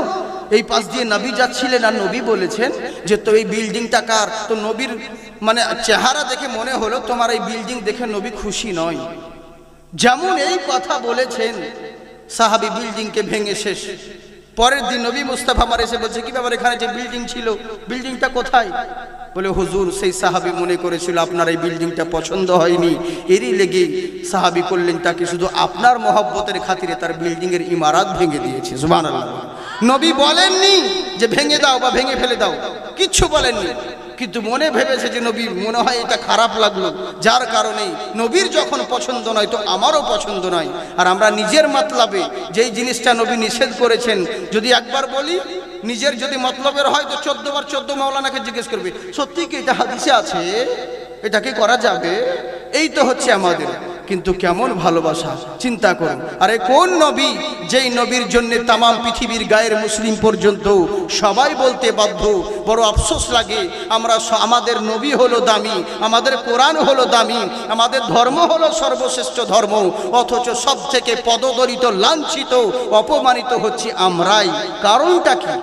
B: এই পাশ দিয়ে নবী যাচ্ছিলেন আর নবী বলেছেন যে তো এই বিল্ডিংটা কার? তো নবীর মানে চেহারা দেখে মনে হলো তোমার এই বিল্ডিং দেখে নবী খুশি নয়। যেমন এই কথা বলেছেন, সাহাবী বিল্ডিংকে ভেঙে শেষ। পরের দিন নবী মুস্তাফা আমার এসে বলছে, কি ব্যাপার, এখানে যে বিল্ডিং ছিল বিল্ডিংটা কোথায়? বলে হুজুর সেই সাহাবী মনে করেছিল আপনার এই বিল্ডিংটা পছন্দ হয়নি, এরই লেগে সাহাবী করলেন তাকে শুধু আপনার মহব্বতের খাতিরে তার বিল্ডিং এর ইমারত ভেঙে দিয়েছে। সুবহানাল্লাহ। নবী বলেননি যে ভেঙে দাও বা ভেঙে ফেলে দাও, কিচ্ছু বলেননি, কিন্তু মনে ভেবেছে যে নবী মনে হয় এটা খারাপ লাগলো, যার কারণে নবীর যখন পছন্দ নয় তো আমারও পছন্দ নয়। আর আমরা নিজের মতলবে যেই জিনিসটা নবী নিষেধ করেছেন, যদি একবার বলি নিজের যদি মতলবের হয় তো 14 বার 14 মাওলানাকে জিজ্ঞেস করবে, সত্যি কি এটা হাদিসে আছে, এটা কি করা যাবে? এই তো হচ্ছে আমাদের। কিন্তু কেমন ভালোবাসা চিন্তা করুন। আরে কোন নবী, যেই নবীর জন্য তাম পৃথিবীর গায়ের মুসলিম পর্যন্ত সবাই বলতে বাধ্য। বড় আফসোস লাগে, আমরা আমাদের নবী হলো দামি, আমাদের কোরআন হলো দামি, আমাদের ধর্ম হলো সর্বশ্রেষ্ঠ ধর্ম, অথচ সব থেকে পদদলিত, লাঞ্ছিত, অপমানিত হচ্ছি আমরাই। কারণটা কি?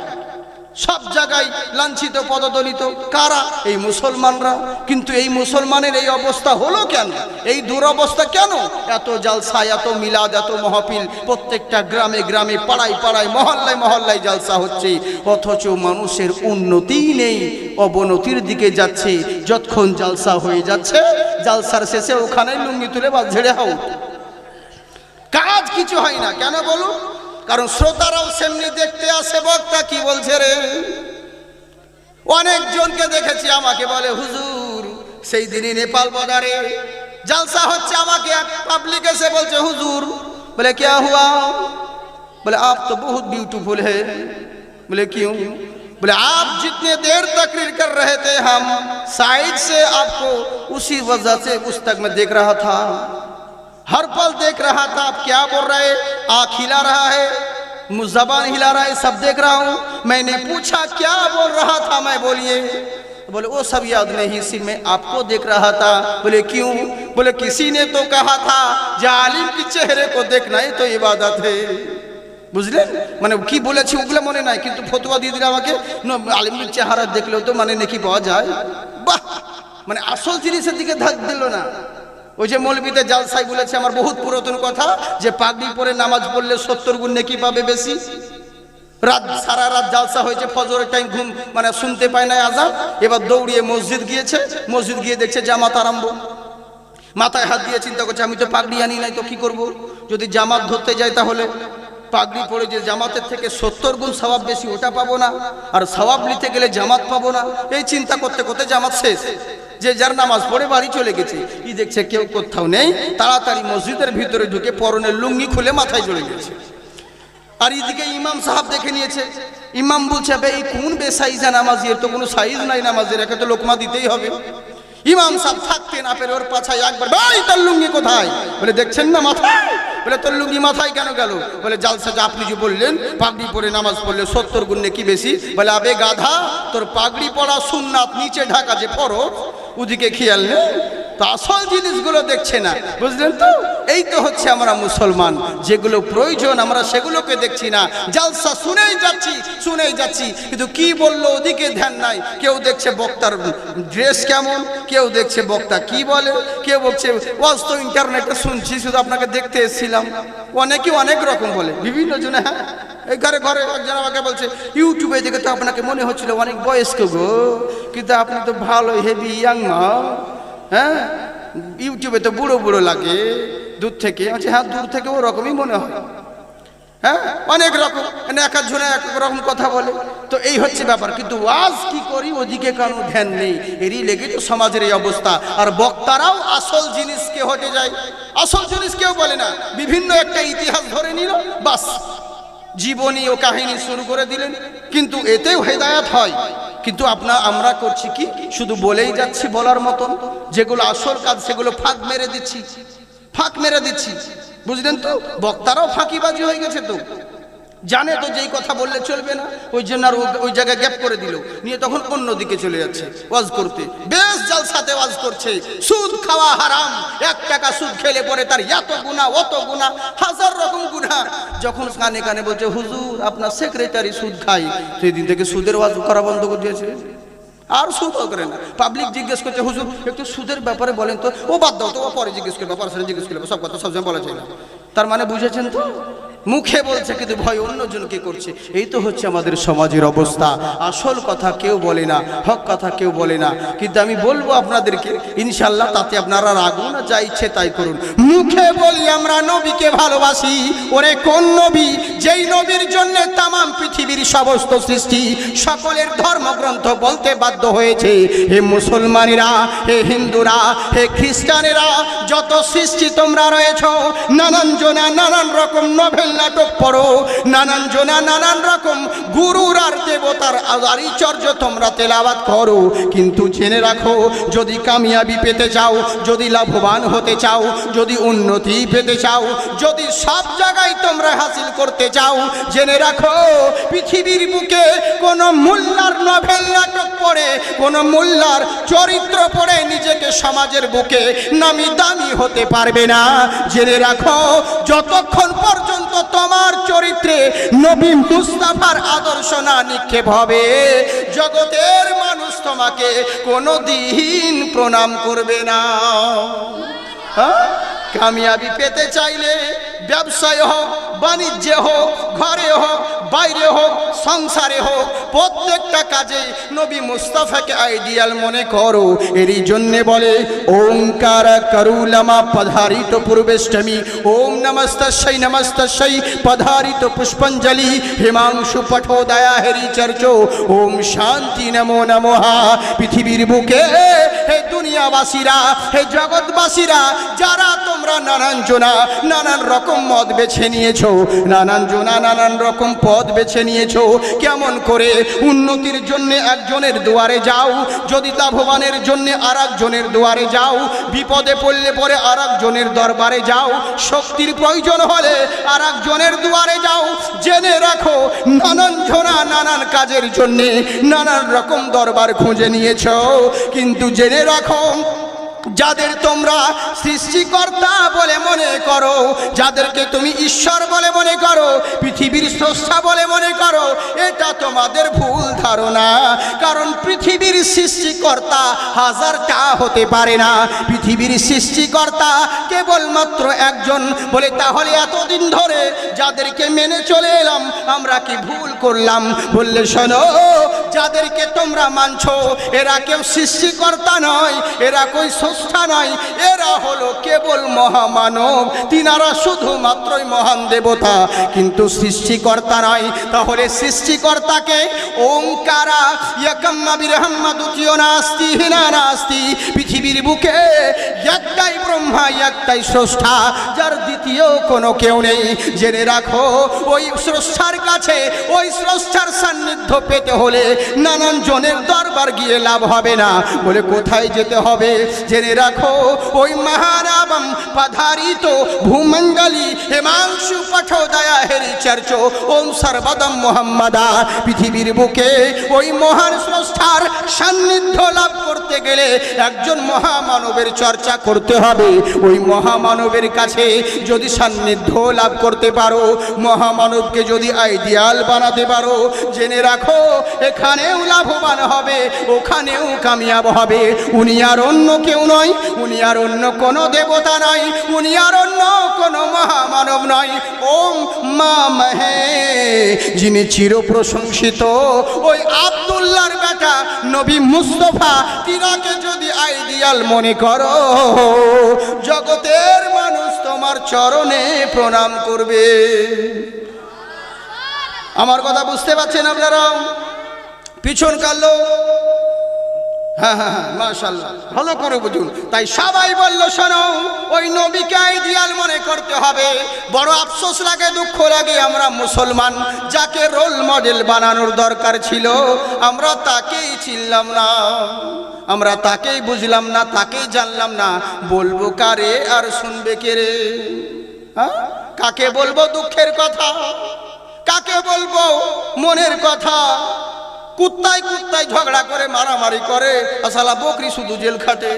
B: সব জায়গায় লাঞ্ছিত পদদলিত কারা? এই মুসলমানরা। কিন্তু এই মুসলমানের এই অবস্থা হলো কেন? এই দুরবস্থা কেন? এত জালসা, এত মিলাদ, এত মাহফিল, প্রত্যেকটা গ্রামে গ্রামে, পাড়ায় পাড়ায়, মহল্লায় মহল্লায় জালসা হচ্ছে, অথচ মানুষের উন্নতিই নেই, অবনতির দিকে যাচ্ছে। যতক্ষণ জালসা হয়ে যাচ্ছে, জালসার শেষে ওখানে লুঙ্গি তুলে বাস ঝেড়ে হাও, কাজ কিছু হয় না। কেন বলুন? কারণ শ্রোতারাও সেমনি দেখতে আসে, বক্তা কি বলছে রে। অনেকজনকে দেখেছি আমাকে বলে, হুজুর সেই দিনই নেপাল বাজারে জালসা হচ্ছে, আমাকে এক পাবলিক এসে বলছে, হুজুর বলে क्या हुआ? बोले आप तो बहुत ब्यूटीफुल है। बोले क्यों? बोले आप जितने देर तकरीर कर रहे थे, हम साइड से आपको उसी वजह से पुस्तक में देख रहा था, हर पल देख रहा था आप क्या बोल रहे, आँख हिला रहा है, ज़बान हिला रहा है, सब देख रहा हूँ। मैंने पूछा क्या बोल रहा था मैं, बोलिए। बोले वो सब याद नहीं, सिर्फ मैं आपको देख रहा था। बोले क्यों? बोले किसी ने तो कहा था जालिम के चेहरे को देखना ही तो इबादत है। বুঝলেন? মানে কি বলেছি ওগুলো মনে নাই, কিন্তু ফতোয়া দিয়ে দিলে আমাকে, আলিমের চেহারা দেখলেও তো মানে নেকি পাওয়া যায়। বাহ, মানে আসল জিনিসের দিকে ধাক দিল না। ওই যে মৌলবীতে জালসাই বলেছে, আমার বহুত পুরাতন কথা, যে পাগড়ি পরে নামাজ পড়লে 70 গুণ নেকি পাবে বেশি। রাত সারা রাত জালসা হয়েছে, ফজরের টাইম ঘুম মানে শুনতে পায় না আজান, এবার দৌড়িয়ে মসজিদ গিয়েছে, মসজিদ গিয়ে দেখছে জামাত আরম্ভ, মাথায় হাত দিয়ে চিন্তা করছে, আমি তো পাগড়ি আনি নাই, তো কি করব? যদি জামাত ধরতে যাই তাহলে পাগড়ি পরে যে জামাতের থেকে 70 গুণ সওয়াব বেশি, ওটা পাবো না, আর সওয়াব নিতে গেলে জামাত পাবো না। এই চিন্তা করতে করতে জামাত শেষ, যে যার নামাজ পড়ে বাড়ি চলে গেছে। ই দেখছে কেউ কোথাও নেই, তাড়াতাড়ি মসজিদের ভিতরে ঢুকে পরনের লুঙ্গি খুলে মাথায় চলে গেছে। আর এদিকে ইমাম সাহেব দেখে নিয়েছে, ইমাম বলছে, ভাই এই কোন বেসাইজা নামাজি, এর তো কোনো সাইজ নাই নামাজের, একে তো লোকমা দিতেই হবে। ইমাম সাহেব থাকতে না পেরে ওর পাছায় একবার, ভাই তোর লুঙ্গি কোথায়? বলে দেখছেন না মাথায়। বলে তোর লুঙ্গি মাথায় কেন গেল? বলে জালসা যে আপনি যে বললেন পাগড়ি পরে নামাজ পড়লে 70 গুণ নেকি বেশি। বলে আবে গাধা, তোর পাগড়ি পরা সুন্নাত, নিচে ঢাকা যে ফরজ, ওদিকে খেয়াল নেই, তো আসল জিনিসগুলো দেখছে না। বুঝলেন তো? এই তো হচ্ছে আমরা মুসলমান, যেগুলো প্রয়োজন আমরা সেগুলোকে দেখছি না, জালসা শুনেই যাচ্ছি, কিন্তু কি বললো ওদিকে ধ্যান নাই। কেউ দেখছে বক্তার ড্রেস কেমন, কেউ দেখছে বক্তা কি বলে, কেউ বলছে ওয়াজ তো ইন্টারনেটে শুনছি, শুধু আপনাকে দেখতে এসেছিলাম। অনেকে অনেক রকম বলে, বিভিন্ন জনে। হ্যাঁ, এই ঘরে ঘরে একজন আমাকে বলছে, ইউটিউবে দেখে তো আপনাকে মনে হচ্ছিল অনেক বয়স্ক গো, কিন্তু আপনি তো ভালো হেভি ইয়াং মা। হ্যাঁ, ইউটিউবে তো বুড়ো বুড়ো লাগে দূর থেকে। হ্যাঁ, দূর থেকে ওরকমই মনে হয়। হ্যাঁ, অনেক রকম, এক একজনে এক এক রকম কথা বলে। তো এই হচ্ছে ব্যাপার, কিন্তু ওয়াজ কি করি ওদিকে কারো ধ্যান নেই। এরই লেগে তো সমাজের এই অবস্থা। আর বক্তারাও আসল জিনিসকে হটে যায়, আসল জিনিস কেউ বলে না। বিভিন্ন একটা ইতিহাস ধরে নিল, বাস জীবনী ও কাহিনী শুরু করে দিলেন, কিন্তু এতেও হেদায়েত হয়। কিন্তু আমরা করছি কি, শুধু বলেই যাচ্ছি বলার মতন, যেগুলো আসল কাজ সেগুলো ফাঁক মেরে দিচ্ছি। বুঝলেন তো? বক্তারাও ফাঁকিবাজি হয়ে গেছে, তো জানে তো যেই কথা বললে চলবে না, ওই জন্য আর ওই জায়গায় গ্যাপ করে দিল, নিয়ে তখন অন্য দিকে চলে যাচ্ছে ওয়াজ করতে। বেশ জালসাতে ওয়াজ করছে, সুদ খাওয়া হারাম, 1 টাকা সুদ খেলে পরে তার এত গুনাহ অত গুনাহ, 1000 রকম গুনাহ। যখন কানে কানে বলছে, হুজুর আপনার সেক্রেটারি সুদ খায়, সেই দিন থেকে সুদের ওয়াজ করা বন্ধ করে দিয়েছে, আর সুদ করে না। পাবলিক জিজ্ঞেস করছে, হুজুর একটু সুদের ব্যাপারে বলেন তো। ও বাদ দাও তো, ও পরে জিজ্ঞেস করবে, পার্সোনালি জিজ্ঞেস করবে, সব কথা সবসময় বলা যায় না। তার মানে বুঝেছেন তো? মুখে বলছে কিন্তু ভয় অন্যজনকে করছে। এই তো হচ্ছে আমাদের সমাজের অবস্থা। আসল কথা কেউ বলে না, হক কথা কেউ বলে না। কিন্তু আমি বলবো আপনাদেরকে, ইনশাল্লাহ তাতে আপনারা রাগুন না, যা ইচ্ছে তাই করুন। মুখে বলি আমরা নবীকে ভালোবাসি, ওরে কোন নবী, যেই নবীর জন্য তামাম পৃথিবীর সমস্ত সৃষ্টি সকলের ধর্মগ্রন্থ বলতে বাধ্য হয়েছে, হে মুসলমানেরা, হে হিন্দুরা, হে খ্রিস্টানেরা, যত সৃষ্টি তোমরা রয়েছ, নানান জনা নানান রকম নভেল নাটক পড়ো, নানান জনা নানান রকম গুরুর আর দেবতার আচার্য তোমরা তেলাওয়াত করো, কিন্তু জেনে রাখো, যদি কামিয়াবি পেতে চাও, যদি লাভবান হতে চাও, যদি উন্নতি পেতে চাও, যদি সব জায়গায় তোমরা হাসিল করতে চাও, জেনে রাখো পৃথিবীর বুকে কোন মোল্লার নভেল নাটক পড়ে, কোন মোল্লার চরিত্র পড়ে নিজেকে সমাজের বুকে নামি দামি হতে পারবে না। জেনে রাখো, যতক্ষণ পর্যন্ত
A: তোমার চরিত্রে নবী মুস্তাফার আদর্শ না নিক্ষেপ হবে, জগতের মানুষ তোমাকে কোনোদিন প্রণাম করবে না। হ্যাঁ, কামিয়াবি পেতে চাইলে ব্যবসায় হোক, বাণিজ্যে হোক, ঘরে হোক, বাইরে হোক, সংসারে হোক, প্রত্যেকটা কাজে নবী মুস্তাফাকে আইডিয়াল মনে করো। এরই জন্যে বলে ওঙ্কার করুলামা পধারিত পূর্বেষ্টমী, ওম নমস্তস্যৈ নমস্তস্যৈ পধারিত পুষ্পাঞ্জলি, হিমাংশু পঠোদয়া হেরি চর্চ, ওম শান্তি নমো নমঃ। পৃথিবীর বুকে হে দুনিয়াবাসীরা, হে জগৎবাসীরা, যারা তোমরা নানান জনা নানান রকম মত বেছে নিয়েছো, নানান জনা নানান রকম পথ বেছে নিয়েছো, কেমন করে উন্নতির জন্য একজনের দুয়ারে যাও, যদি লাভবানের জন্য আর একজনের দুয়ারে যাও, বিপদে পড়লে পরে আর একজনের দরবারে যাও, শক্তির প্রয়োজন হলে আর একজনের দুয়ারে যাও। জেনে রাখো নানান জনা নানান কাজের জন্যে নানান রকম দরবার খুঁজে নিয়েছো, কিন্তু জেনে রাখো যাদের তোমরা সৃষ্টিকর্তা বলে মনে করো, যাদেরকে তুমি ঈশ্বর বলে মনে করো, পৃথিবীর স্রষ্টা বলে মনে করো, এটা তোমাদের ভুল ধারণা। কারণ পৃথিবীর সৃষ্টিকর্তা হাজারটা হতে পারে না, পৃথিবীর সৃষ্টিকর্তা কেবলমাত্র একজন। বলে তাহলে এতদিন ধরে যাদেরকে মেনে চলে এলাম আমরা কি ভুল করলাম? বললে শোনো, যাদেরকে তোমরা মানছো এরা কেউ সৃষ্টিকর্তা নয়, এরা কই স্রষ্টা নয়, এরা হলো কেবল মহামানব, তিনারা শুধুমাত্রই মহান দেবতা, কিন্তু সৃষ্টিকর্তা নয়। তাহলে সৃষ্টিকর্তাকে ওঙ্কারা ইয়াকাম্মা বিরহাম্মা দ্বিতীয় নাস্তি হিনা নাস্তি, পৃথিবীর বুকে একটাই ব্রহ্মা, একটাই স্রষ্টা, যার দ্বিতীয় কোনো কেউ নেই। জেনে রাখো ওই স্রষ্টার কাছে, ওই স্রষ্টার সান্নিধ্য পেতে হলে নানান জনের দরবার গিয়ে লাভ হবে না। বলে কোথায় যেতে হবে? জেনে রাখো ওই মহানাবম পধারিত ভূমঙ্গলি হিমাংশু পঠোদয়া হেরি চর্চ, ওম সর্বদম মোহাম্মদা। পৃথিবীর বুকে ওই মহান স্রষ্টার সান্নিধ্য লাভ করতে গেলে একজন মহামানবের চর্চা করতে হবে। ওই মহামানবের কাছে যদি সান্নিধ্য লাভ করতে পারো, মহামানবকে যদি আইডিয়াল বানাতে পারো, জেনে রাখো এখানেও লাভবান হবে, ওখানেও কামিয়াব হবে। উনি আর অন্য কেউ নয়, উনি আর অন্য কোনো দেবতা নয়, উনি আর অন্য কোনো মহামানব নয়। ওম মা মহে, যিনি চির প্রশংসিত ওই আব্দুল্লাহর বেটা নবী মুস্তাফা, তিনাকে যদি আইডিয়াল মনে করো, জগতের মানুষ তোমার চরণে প্রণাম করবে। আমার কথা বুঝতে পারছেন আপনারা? পিছনকার লোক, হ্যাঁ হ্যাঁ হ্যাঁ, মাশাআল্লাহ, ভালো করে বুঝুন। তাই সবাই বলল শোনো, ওই নবীকে আইডিয়াল মনে করতে হবে। বড় আফসোস লাগে, দুঃখ লাগে, আমরা মুসলমান যাকে রোল মডেল বানানোর দরকার ছিল আমরা তাকেই চিনলাম না, আমরা তাকেই বুঝলাম না, তাকেই জানলাম না। বলবো কারে আর শুনবে কে রে? হ্যাঁ, কাকে বলবো দুঃখের কথা, কাকে বলবো মনের কথা? কুত্তায় কুত্তায় ঝগড়া করে মারামারি করে, আসলা বকরি শুধু জেল খাটে।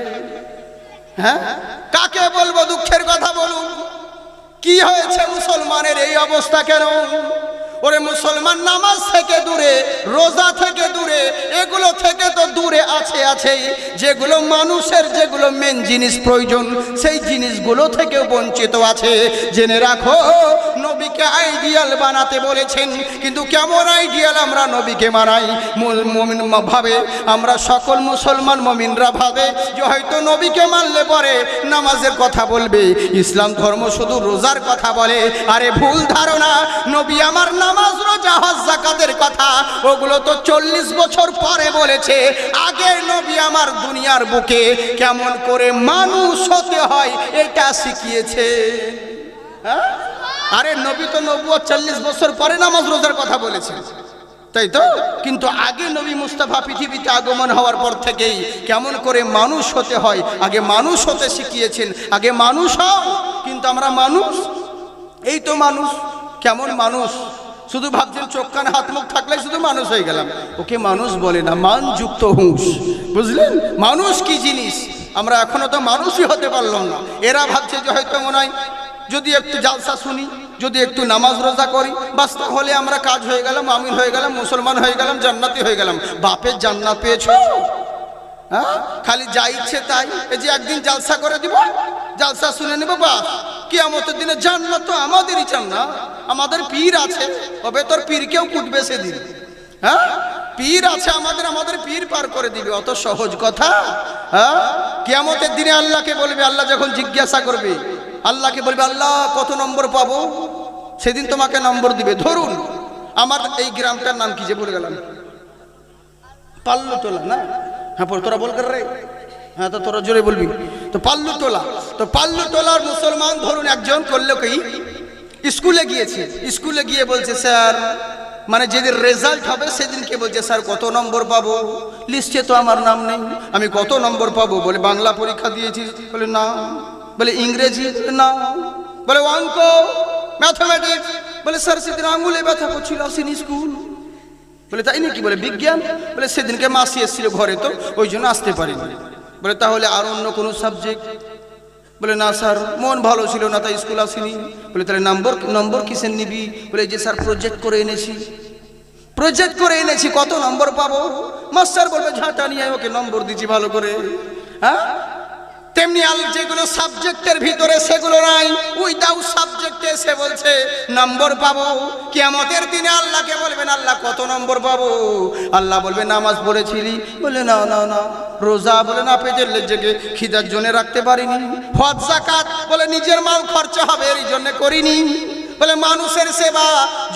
A: হ্যাঁ, কাকে বলবো দুঃখের কথা? বলুন, কি হয়েছে মুসলমানের এই অবস্থা কেন? ওরে মুসলমান নামাজ থেকে দূরে, রোজা থেকে দূরে, এগুলো থেকে তো দূরে আছে, যেগুলো মানুষের যেগুলো মেন জিনিস প্রয়োজন সেই জিনিসগুলো থেকে বঞ্চিত আছে। জেনে রাখো নবীকে আইডিয়াল বানাতে বলেছেন, কিন্তু কেমন আইডিয়াল আমরা নবীকে মানাই? মুমিন ভাবে, আমরা সকল মুসলমান মুমিনরা ভাবে যে হয়তো নবীকে মানলে পরে নামাজের কথা বলবে, ইসলাম ধর্ম শুধু রোজার কথা বলে। আরে ভুল ধারণা, নবী আমার নামাজ, রোজা, হজ, যাকাতের কথা ওগুলো তো 40 বছর পরে বলেছে। আগের নবী আমার দুনিয়ার বুকে কেমন করে মানুষ হতে হয় এটা শিখিয়েছে। হ্যাঁ, আরে নবী তো নবুয়ত 40 বছর পরে নামাজ রোজার কথা বলেছে, তাই তো? কিন্তু আগে নবী মুস্তাফা পৃথিবীতে আগমন হওয়ার পর থেকেই কেমন করে মানুষ হতে হয় আগে মানুষ হতে শিখিয়েছেন। আগে মানুষ হও, কিন্তু আমরা মানুষ, এই তো মানুষ। কেমন মানুষ? শুধু ভাবছেন চোখ কান হাত মুখ থাকলে শুধু মানুষ হয়ে গেলাম, ওকে মানুষ বলে না, মানযুক্ত হুঁশ। বুঝলেন মানুষ কি জিনিস? আমরা এখনো তো মানুষই হতে পারলাম না। এরা ভাবছে যে হয়তো মনে হয় যদি একটু জালসা শুনি,
B: যদি একটু নামাজ রোজা করি, বাস তাহলে আমরা কাজ হয়ে গেলাম, আমিন হয়ে গেলাম, মুসলমান হয়ে গেলাম, জান্নাতি হয়ে গেলাম। বাপের জান্নাত পেয়েছো? হ্যাঁ, খালি যা ইচ্ছে তাই। এই যে একদিন জালসা করে দিব, জালসা শুনে নেবো, বাস কিয়ামতের দিনে জান্নাত তো আমাদেরই জান্নাত। আমাদের পীর আছে, তবে তোর পীরকেও কুটবে সেদিন। হ্যাঁ, পীর আছে আমাদের, আমাদের পীর পার করে দিবে। অত সহজ কথা? হ্যাঁ, কিয়ামতের দিনে আল্লাহকে বলবে, আল্লাহ যখন জিজ্ঞাসা করবে, আল্লাহকে বলবে, আল্লাহ কত নম্বর পাবো? সেদিন তোমাকে নম্বর দিবে। ধরুন আমার এই গ্রামটার নাম কি যে বলে গেলাম, পাল্লুতলা না? হ্যাঁ, তোরা বল কর রে। হ্যাঁ, তো তোরা জোরে বলবি। তো পাল্লুতলা, তো পাল্লুতলার মুসলমান ধরুন একজন করলো কি, স্কুলে গিয়েছে, স্কুলে গিয়ে বলছে স্যার, মানে যেদিন রেজাল্ট হবে সেদিনকে বলছে স্যার কত নম্বর পাবো? লিস্টে তো আমার নাম নেই, আমি কত নম্বর পাবো? বলে বাংলা পরীক্ষা দিয়েছি, বলে না। বলে ইংরেজি, না। বলে অঙ্ক, ম্যাথমেটিক্স, বলে স্যার সেদিন আঙুলে ব্যথা করছিল, আসেনি স্কুল। বলে তাই নাকি? বলে বিজ্ঞান, বলে সেদিনকে মাসি এসেছিল ঘরে, তো ওই জন্য আসতে পারিনি। বলে তাহলে আর অন্য কোনো সাবজেক্ট? বলে না স্যার মন ভালো ছিল না, তাই স্কুল আসিনি। বলে তাহলে নম্বর কিসের নিবি? বলে যে স্যার প্রজেক্ট করে এনেছি, প্রজেক্ট করে এনেছি, কত নম্বর পাবো? মাস্টার বলবে ঝাঁটা নিয়ে ওকে নম্বর দিচ্ছি ভালো করে। হ্যাঁ, তেমনি যেগুলো সাবজেক্টের ভিতরে সেগুলো নাই, উইদাউট সাবজেক্টে এসে বলছে নম্বর পাবো। কিয়ামতের দিনে আল্লাহকে বলবেন, আল্লাহ কত নম্বর পাবো? আল্লাহ বলবে নামাজ পড়েছিলি? বলে না না না। রোজা? বলে না, পেটের লেজেকে খিদার জন্য রাখতে পারিনি। হজ যাকাত? বলে নিজের মাল খরচা হবে এই জন্য করিনি। বলে মানুষের সেবা,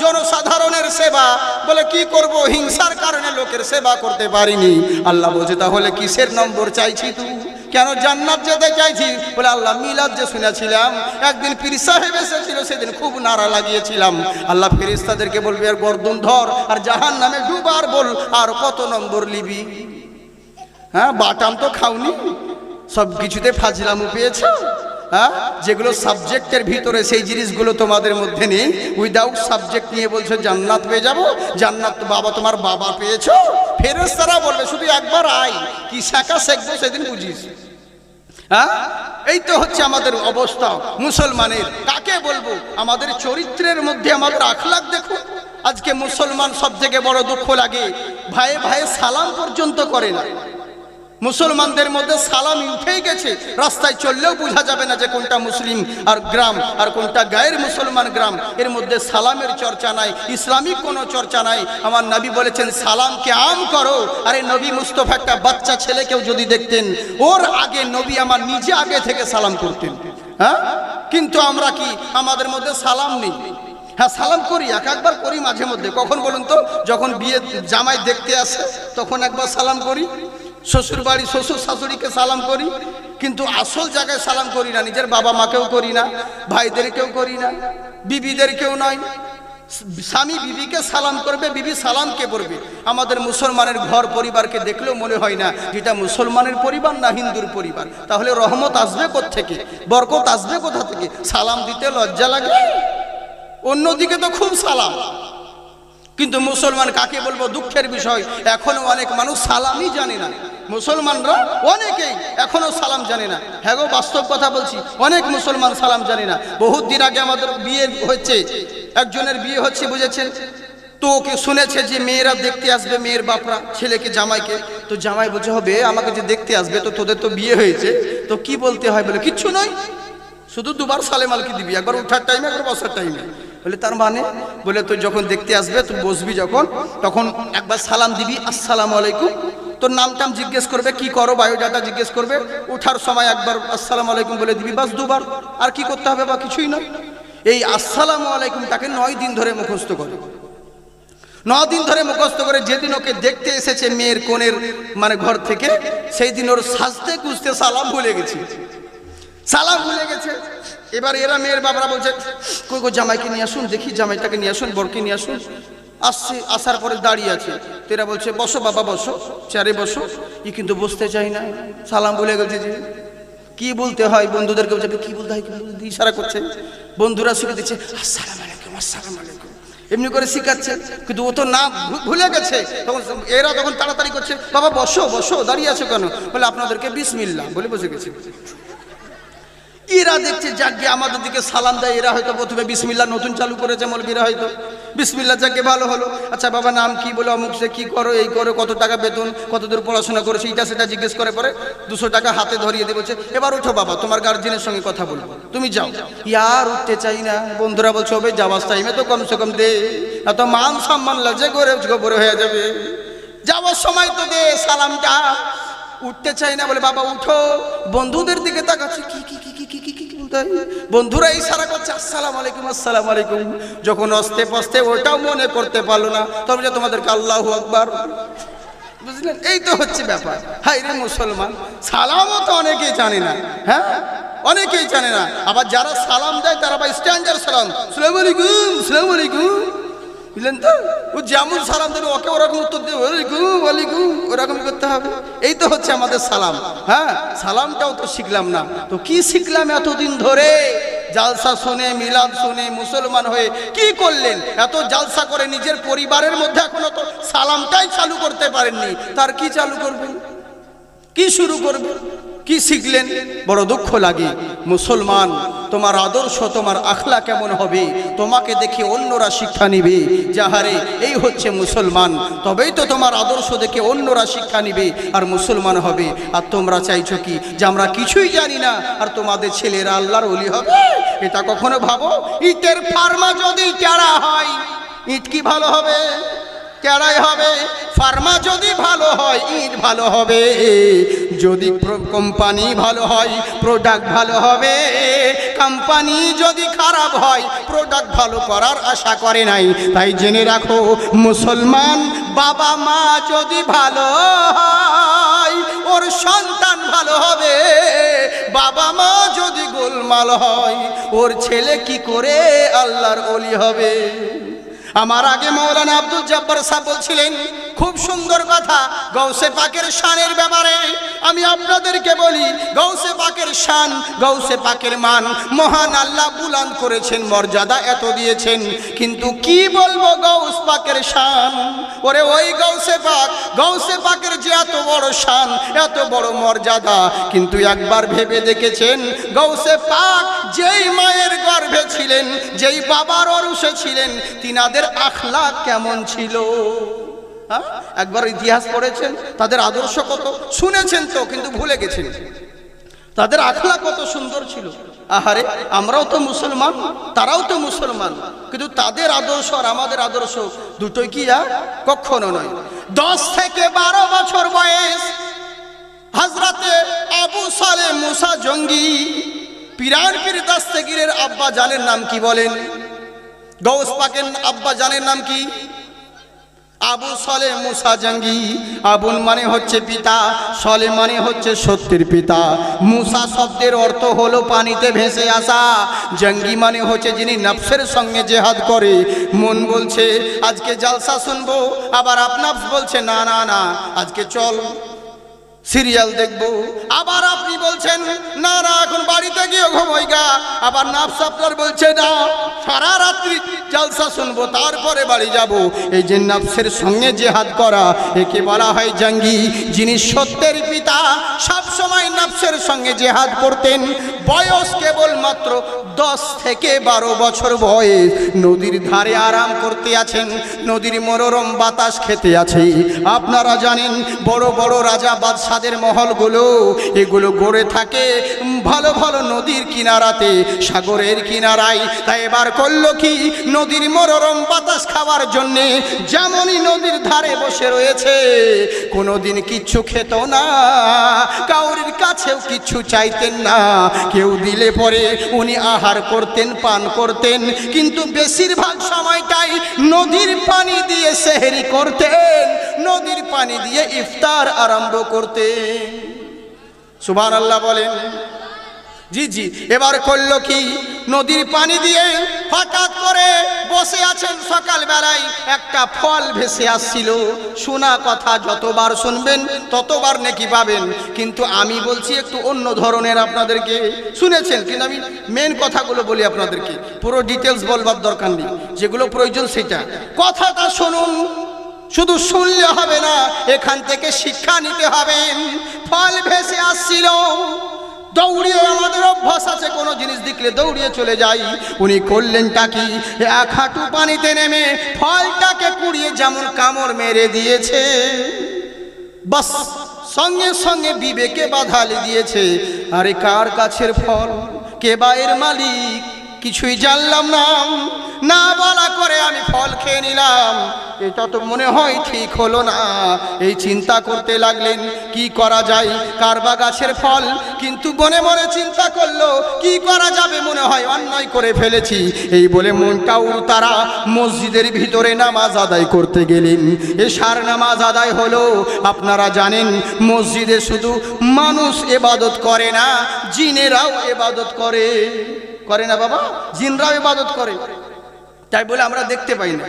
B: জনসাধারণের সেবা, বলে কি করব, হিংসার কারণে লোকের সেবা করতে পারিনি। আল্লাহ বলছে তাহলে কিসের নম্বর চাইছি তুই? কেন জান্নাত যেতে চাইছি? বলে আল্লাহ মিলাদ যে শুনেছিলাম, একদিন পীর সাহেব এসেছিল, সেদিন খুব নারা লাগিয়েছিলাম। আল্লাহ ফেরেশতাদেরকে বলবে আর গর্দন ধর আর জাহান্নামে ডুবার, বল আর কত নম্বর লিবি? হ্যাঁ, বাটাম তো খাওনি, সব কিছুতে ফাজলামু পেয়েছ। হ্যাঁ, যেগুলো সাবজেক্টের ভিতরে সেই জিনিসগুলো তোমাদের মধ্যে নেই। উইদাউট সাবজেক্ট নিয়ে বলছো জান্নাত পেয়ে যাবো। জান্নাত তো বাবা তোমার বাবা পেয়েছো। ফেরেশতারা বলবে শুধু একবার আয়, কি শাখা শিখবো সেদিন বুঝিস। হ্যাঁ, এই তো হচ্ছে আমাদের অবস্থা মুসলমানের। কাকে বলবো? আমাদের চরিত্রের মধ্যে আমাদের আখলাক দেখো। আজকে মুসলমান সব থেকে বড় দুঃখ লাগে, ভাইয়ে ভাইয়ে সালাম পর্যন্ত করে না। মুসলমানদের মধ্যে সালাম উঠেই গেছে, রাস্তায় চললেও বোঝা যাবে না যে কোনটা মুসলিম আর গ্রাম আর কোনটা গায়ের মুসলমান গ্রাম। এর মধ্যে সালামের চর্চা নাই, ইসলামিক কোনো চর্চা নাই। আমার নবী বলেছেন সালামকে আম করো। আরে নবী মুস্তফা একটা বাচ্চা ছেলেকেও যদি দেখতেন, ওর আগে নবী আমার নিজে আগে থেকে সালাম করতেন। হ্যাঁ, কিন্তু আমরা কি, আমাদের মধ্যে সালাম নেই। হ্যাঁ, সালাম করি, একবার করি মাঝে মধ্যে। কখন বলুন তো? যখন বিয়ে জামাই দেখতে আসে তখন একবার সালাম করি, শ্বশুর বাড়ি শ্বশুর শাশুড়িকে সালাম করি, কিন্তু আসল জায়গায় সালাম করি না। নিজের বাবা মাকেও করি না, ভাইদেরকেও করি না, বিবিদেরকেও নয়। স্বামী বিবিকে সালাম করবে, বিবি সালামকে করবে। আমাদের মুসলমানের ঘর পরিবারকে দেখলেও মনে হয় না যেটা মুসলমানের পরিবার না হিন্দুর পরিবার। তাহলে রহমত আসবে কোথা থেকে, বরকত আসবে কোথা থেকে? সালাম দিতে লজ্জা লাগে। অন্যদিকে তো খুব সালাম, কিন্তু মুসলমান কাকে বলবো? দুঃখের বিষয় এখনো অনেক মানুষ সালামই জানে না। মুসলমানরা অনেকেই এখনো সালাম জানে না। হ্যাঁ গো, বাস্তব কথা বলছি, অনেক মুসলমান সালাম জানে না। বহুত দিন আগে আমাদের বিয়ে হচ্ছে, একজনের বিয়ে হচ্ছে, বুঝেছেন তো? ওকে শুনেছে যে মেয়েরা দেখতে আসবে, মেয়ের বাপরা ছেলেকে জামাইকে। তো জামাই বলছে হবে আমাকে যে দেখতে আসবে, তো তোদের তো বিয়ে হয়েছে, তো কি বলতে হয়? বলে কিচ্ছু নয়, শুধু দুবার সালে মালকি দিবি, একবার উঠার টাইমে একবার বসার টাইমে। বলে তার মানে? বলে তুই যখন দেখতে আসবে, তুই বসবি যখন, তখন একবার সালাম দিবি, আসসালামু আলাইকুম। তোর নাম টাম জিজ্ঞেস করবে, কি করো, বায়োডাটা জিজ্ঞেস করবে। উঠার সময় একবার আসসালামু আলাইকুম বলে দিবি, বাস দুবার। আর কি করতে হবে? বা কিছুই নয়। এই আসসালামু আলাইকুম তাকে 9 দিন ধরে মুখস্থ করে, 9 দিন ধরে মুখস্থ করে। যেদিন ওকে দেখতে এসেছে মেয়ের কোণের মানে ঘর থেকে, সেই দিন ওর সাজতে কুজতে সালাম ভুলে গেছে, সালাম ভুলে গেছে। এবার এরা মেয়ের বাবারা বলছে কই গো জামাইকে নিয়ে আসুন, দেখি জামাইটাকে নিয়ে আসুন, বরকে নিয়ে আসুন। আসছে, আসার পরে দাঁড়িয়ে আছে। তো এরা বলছে বসো বাবা বসো, চেয়ারে বসো। ই কিন্তু বসতে চাই না, সালাম ভুলে গেছে। যে কি বলতে হয় বন্ধুদেরকে বলছে কি বলতে হয়, ইশারা করছে। বন্ধুরা শিখে দিচ্ছে আসসালামু আলাইকুম, আসসালামু আলাইকুম, এমনি করে শিখাচ্ছে। কিন্তু ও তো না ভুলে গেছে। তখন এরা তখন তাড়াতাড়ি করছে বাবা বসো বসো, দাঁড়িয়ে আছো কেন? বলে আপনাদেরকে বিসমিল্লাহ বলে বসে গেছে। এরা দেখছে যাকে আমাদের দিকে সালাম দেয়, এরা হয়তো প্রথমে বিসমিল্লাহ নতুন চালু করেছে মৌলবীরা, হয়তো বিসমিল্লাহ যাকে ভালো হলো, আচ্ছা বাবা নাম কি, বলো অমুক, সে কি করো, এই করো, কত টাকা বেতন, কত দূর পড়াশোনা করেছে, এটা সেটা জিজ্ঞেস করে, পরে 200 টাকা হাতে ধরিয়ে দিয়ে বলছে এবার উঠো বাবা, তোমার গার্জিয়ানের সঙ্গে কথা বলবো, তুমি যাও। ইয়ার উঠতে চাই না, বন্ধুরা বলছে হবে যাওয়ার টাইমে তো কমসে কম দে, এত মান সম্মান লাগছে, করে গোবরে হয়ে যাবে, যাওয়ার সময় তো দে সালামটা। উঠতে চাই না বলে বাবা উঠো, বন্ধুদের দিকে তাকাচ্ছে, কি কি কি কি কি কি কি বন্ধুরা ইশারা করছে আসসালামু আলাইকুম আসসালামু আলাইকুম, যখন অস্তে পস্তে ওটাও মনে করতে পারলো না, তবে যে তোমাদেরকে আল্লাহু আকবার, বুঝলেন? এই তো হচ্ছে ব্যাপার। হাই রে মুসলমান, সালামও তো অনেকেই জানে না, হ্যাঁ অনেকেই জানে না। আবার যারা সালাম দেয় তারা বা স্ট্যান্ডার্ড সালাম, আসসালামু আলাইকুম আসসালামু আলাইকুম, বুঝলেন তো? ও যেমন সালাম দেবে ওকে ওরকম উত্তর দেবে, ওয়ালাইকুম ওয়ালাইকুম, ওরকমই করতে হবে। এই তো হচ্ছে আমাদের সালাম। হ্যাঁ, সালামটাও তো শিখলাম না, তো কি শিখলাম এতদিন ধরে? জালসা শুনে, মিলাদ শুনে মুসলমান হয়ে কি করলেন? এত জালসা করে নিজের পরিবারের মধ্যে এখনো তো সালামটাই চালু করতে পারেননি, তার কি চালু করবেন? কি শুরু করবেন? কি শিখলেন? বড় দুঃখ লাগে। মুসলমান, তোমার আদর্শ, তোমার আখলা কেমন হবে? তোমাকে দেখে অন্যরা শিক্ষা নিবে, যাহারে এই হচ্ছে মুসলমান, তবেই তো তোমার আদর্শ দেখে অন্যরা শিক্ষা নিবে আর মুসলমান হবে। আর তোমরা চাইছো কি যে আমরা কিছুই জানি না আর তোমাদের ছেলেরা আল্লাহর ওলি হবে? এটা কখনো ভাবো? ইটের ফার্মা যদি টেরা হয়, ইট কি ভালো হবে? টেরাই হবে। ফার্মা যদি ভালো হয়, ইট ভালো হবে। যদি কোম্পানি ভালো হয়, প্রোডাক্ট ভালো হবে। কোম্পানি যদি খারাপ হয়, প্রোডাক্ট ভালো করার আশা করে নাই। তাই জেনে রাখো মুসলমান, বাবা মা যদি ভালো হয়, ওর সন্তান ভালো হবে। বাবা মা যদি গোলমাল হয়, ওর ছেলে কি করে আল্লাহর ওলি হবে? আমার আগে মৌলানা আব্দুল জব্বার সাহেব বলছিলেন খুব সুন্দর কথা গৌসে পাকের শানের ব্যাপারে। আমি আপনাদেরকে বলি, গৌসে পাকের শান, গৌসে পাকের মান মহান আল্লাহ বুলন্দ করেছেন, মর্যাদা এত দিয়েছেন, কিন্তু কি বলবো গৌস পাকের শান? ওরে ওই গৌসে পাকের যে এত বড় শান, এত বড় মর্যাদা, কিন্তু একবার ভেবে দেখেছেন গৌসে পাক যেই মায়ের গর্ভে ছিলেন, যেই বাবার অরুষে ছিলেন, তিনাদের আখলাক কেমন ছিল? একবার ইতিহাস পড়েছেন? তাদের আদর্শ কত শুনেছেন তো, কিন্তু ভুলে গেছেন তাদের আখলাক কত সুন্দর ছিল। আহারে, আমরাও তো মুসলমান, তারাও তো মুসলমান, কিন্তু তাদের আদর্শ আর আমাদের আদর্শ দুটোই কি কখনো নয়। 10 থেকে 12 বছর বয়স হযরতে আবু সালেহ মুসা জঙ্গি, পিরান পীর দস্তগীরের আব্বা জানের নাম কি বলেন? গৌস পাকের আব্বা জানের নাম কি? আবু সালেহ মুসা জঙ্গি। আবুল মানে হচ্ছে পিতা, সালেহ মানে হচ্ছে সত্যের পিতা। মুসা শব্দের অর্থ হলো পানিতে ভেসে আসা। জঙ্গি মানে হচ্ছে যিনি নফসের সঙ্গে জেহাদ করে। মন বলছে আজকে জালসা শুনবো, আবার আপনার বলছে না না না আজকে চল সিরিয়াল দেখবো, আবার আপনি বলছেন না না এখন বাড়িতে গিয়ে ঘুমাইগা, আবার নাফস আপনার বলছে না সারা রাত্রি জলসা শুনবো তারপরে বাড়ি যাব। এই যে নাফসের সঙ্গে জেহাদ করা, একে বলা হয় জঙ্গি। যিনি সত্যের পিতা সব সময় নাফসের সঙ্গে জেহাদ করতেন। বয়স কেবল মাত্র 10 থেকে 12 বছর বয়স। নদীর ধারে আরাম করতে আছেন, নদীর মনোরম বাতাস খেতে আছে। আপনারা জানেন বড় বড় রাজা বাদশাদের মহলগুলো এগুলো গড়ে থাকে ভালো ভালো নদীর কিনারাতে, সাগরের কিনারায়। তাই এবার করলো কি, নদীর মনোরম বাতাস খাওয়ার জন্যে যেমনই নদীর ধারে বসে রয়েছে, কোনোদিন কিচ্ছু খেত না, কাউরির কাছেও কিচ্ছু চাইতেন না। কেউ দিলে পরে উনি আহার করতেন, পান করতেন, কিন্তু বেশিরভাগ সময়টাই নদীর পানি দিয়ে সেহরি করতেন, নদীর পানি দিয়ে ইফতার আরম্ভ করতেন। সুবহানাল্লাহ বলেন। জি জি। এবার করলো কি, নদীর পানি দিয়ে হঠাৎ করে বসে আছেন, সকাল বেলায় একটা ফল ভেসে আসছিল। শোনা কথা যতবার শুনবেন ততবার নেকি পাবেন, কিন্তু আমি বলছি একটু অন্য ধরনের। আপনাদেরকে শুনেছেন, কিন্তু আমি মেন কথাগুলো বলি আপনাদেরকে, পুরো ডিটেলস বলবার দরকার নেই, যেগুলো প্রয়োজন সেটা কথাটা শুনুন। শুধু শুনলে হবে না, এখান থেকে শিক্ষা নিতে হবে। ফল ভেসে আসছিল,
A: দৌড়িয়ে আমাদের অভ্যাস আছে, কোনো জিনিস দেখলে দৌড়িয়ে চলে যাই। উনি করলেনটা কি, এক হাঁটু পানিতে নেমে ফলটাকে কুড়িয়ে যেমন কামড় মেরে দিয়েছে, বাস সঙ্গে সঙ্গে বিবেকে বাধা দিয়েছে, আরে কার কাছের ফল, কে বা এর মালিক, কিছুই জানলাম না, না বলা করে আমি ফল খেয়ে নিলাম। এটা তো মনে হয় ঠিক হলো না। এই চিন্তা করতে লাগলেন কি করা যায়, কার বা গাছের ফল, কিন্তু মনে মনে চিন্তা করলো কি করা যাবে, মনে হয় অন্যায় করে ফেলেছি। এই বলে মনটাও তারা মসজিদের ভিতরে নামাজ আদায় করতে গেলেন। এশার নামাজ আদায় হলো। আপনারা জানেন মসজিদে শুধু মানুষ ইবাদত করে না, জিনেরাও ইবাদত করে, করে না বাবা? জিনরাও ইবাদত করে, তাই বলে আমরা দেখতে পাই না।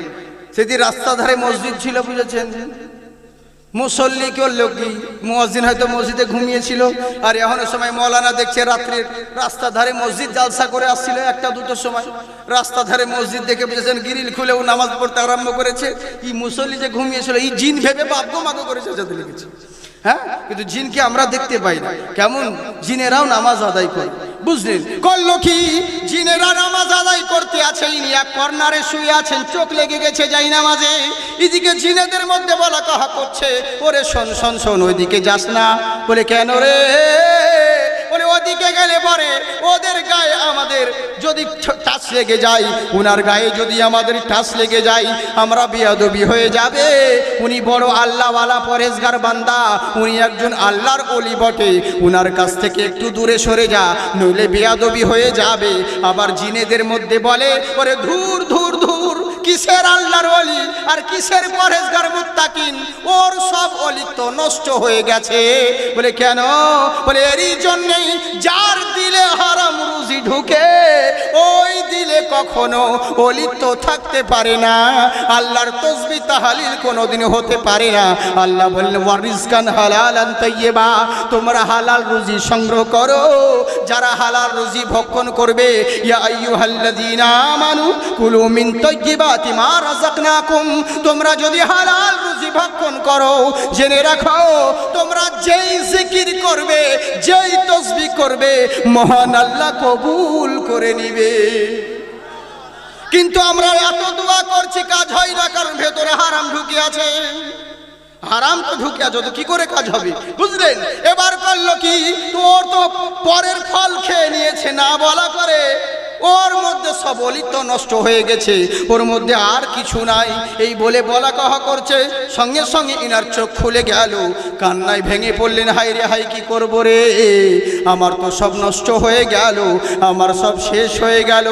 A: সেদিন রাস্তা ধারে মসজিদ ছিল, বুঝেছেন, মুসল্লি করলো কি, মুয়াজ্জিন হয়তো মসজিদে ঘুমিয়েছিল, আর এখন সময় মৌলানা দেখছে রাত্রে রাস্তা ধারে মসজিদ জালসা করে আসছিল, একটা দুটোর সময় রাস্তা ধারে মসজিদ দেখে বুঝেছেন গ্রিল খুলেও নামাজ পড়তে আরম্ভ করেছে। এই মুসল্লি যে ঘুমিয়েছিল, এই জিন ভেবে বাপগো মাগো করেছে, যাতে লিখেছে। হ্যাঁ, কিন্তু জিনকে আমরা দেখতে পাই না, কেমন জিনেরাও নামাজ আদায় করে। বুঝলেন করলো কি, জিনেরা নামাজ আদায় করতে আছে, ইনি এক কর্নারে শুয়ে আছেন, চোখ লেগে গেছে যাই নামাজে। এদিকে জিনেদের মধ্যে বলা কাহা করছে, ওরে শোন শোন শোন, ওইদিকে যাস না। বলে কেন রে? বলে ওদিকে গেলে পরে ওদের গায়ে আমাদের যদি টাচ লেগে যায়, উনার গায়ে যদি আমাদের টাচ লেগে যায়, আমরা বেয়াদবি হয়ে যাবে। উনি বড় আল্লাহওয়ালা পরেজগার বান্দা, উনি একজন আল্লাহর ওলি বটে, উনার কাছ থেকে একটু দূরে সরে যা, নইলে বেয়াদবি হয়ে যাবে। আবার জিনেদের মধ্যে বলে, ওরে ধুর ধুর ধুর, কিসের আল্লাহর ওলি আর কিসের পরেজগার মুত্তাকিন, ওর সব অলিত্ব নষ্ট হয়ে গেছে। বলে কেন? বলে এরই জন্যেই যার দিলে হারাম রুজি ঢুকে, ওই দিলে কখনো অলিত্ব থাকতে পারে না, আল্লাহর তসবিহ তাহলিল কোনোদিন হতে পারে না। আল্লাহ বললেন ওয়ারিজকান হালালান তাইয়্যিবা, তোমরা হালাল রুজি সংগ্রহ করো। যারা হালাল রুজি ভক্ষণ করবে, ইয়া আইয়ুহাল্লাযীনা আমানু কুলু মিন তাইয়্যিবাতি মা রাযাকনাকুম, তোমরা যদি হালাল রুজি ভক্ষণ করো, জেনে রাখো তোমরা যেই জিকির করবে, যেই তসবিহ করবে, মহান আল্লাহ কবুল করে নিবে। কিন্তু আমরা এত দোয়া করছি, কাজ হয় না, কারণ ভেতরে হারাম ঢুকে আছে। হারাম তো ঢুকে আছে, তো কি করে কাজ হবে? বুঝলেন? এবার করলো কি, তোর তো পরের ফল খেয়ে নিয়েছে, না বলা করে ওর মধ্যে সব অলিত্ব নষ্ট হয়ে গেছে, ওর মধ্যে আর কিছু নাই। এই বলে বলা কহা করছে, সঙ্গে সঙ্গে ইনার চোখ খুলে গেল, কান্নায় ভেঙে পড়লেন, হাই রে হাই, কি করব রে, আমার তো সব নষ্ট হয়ে গেল, আমার সব শেষ হয়ে গেল।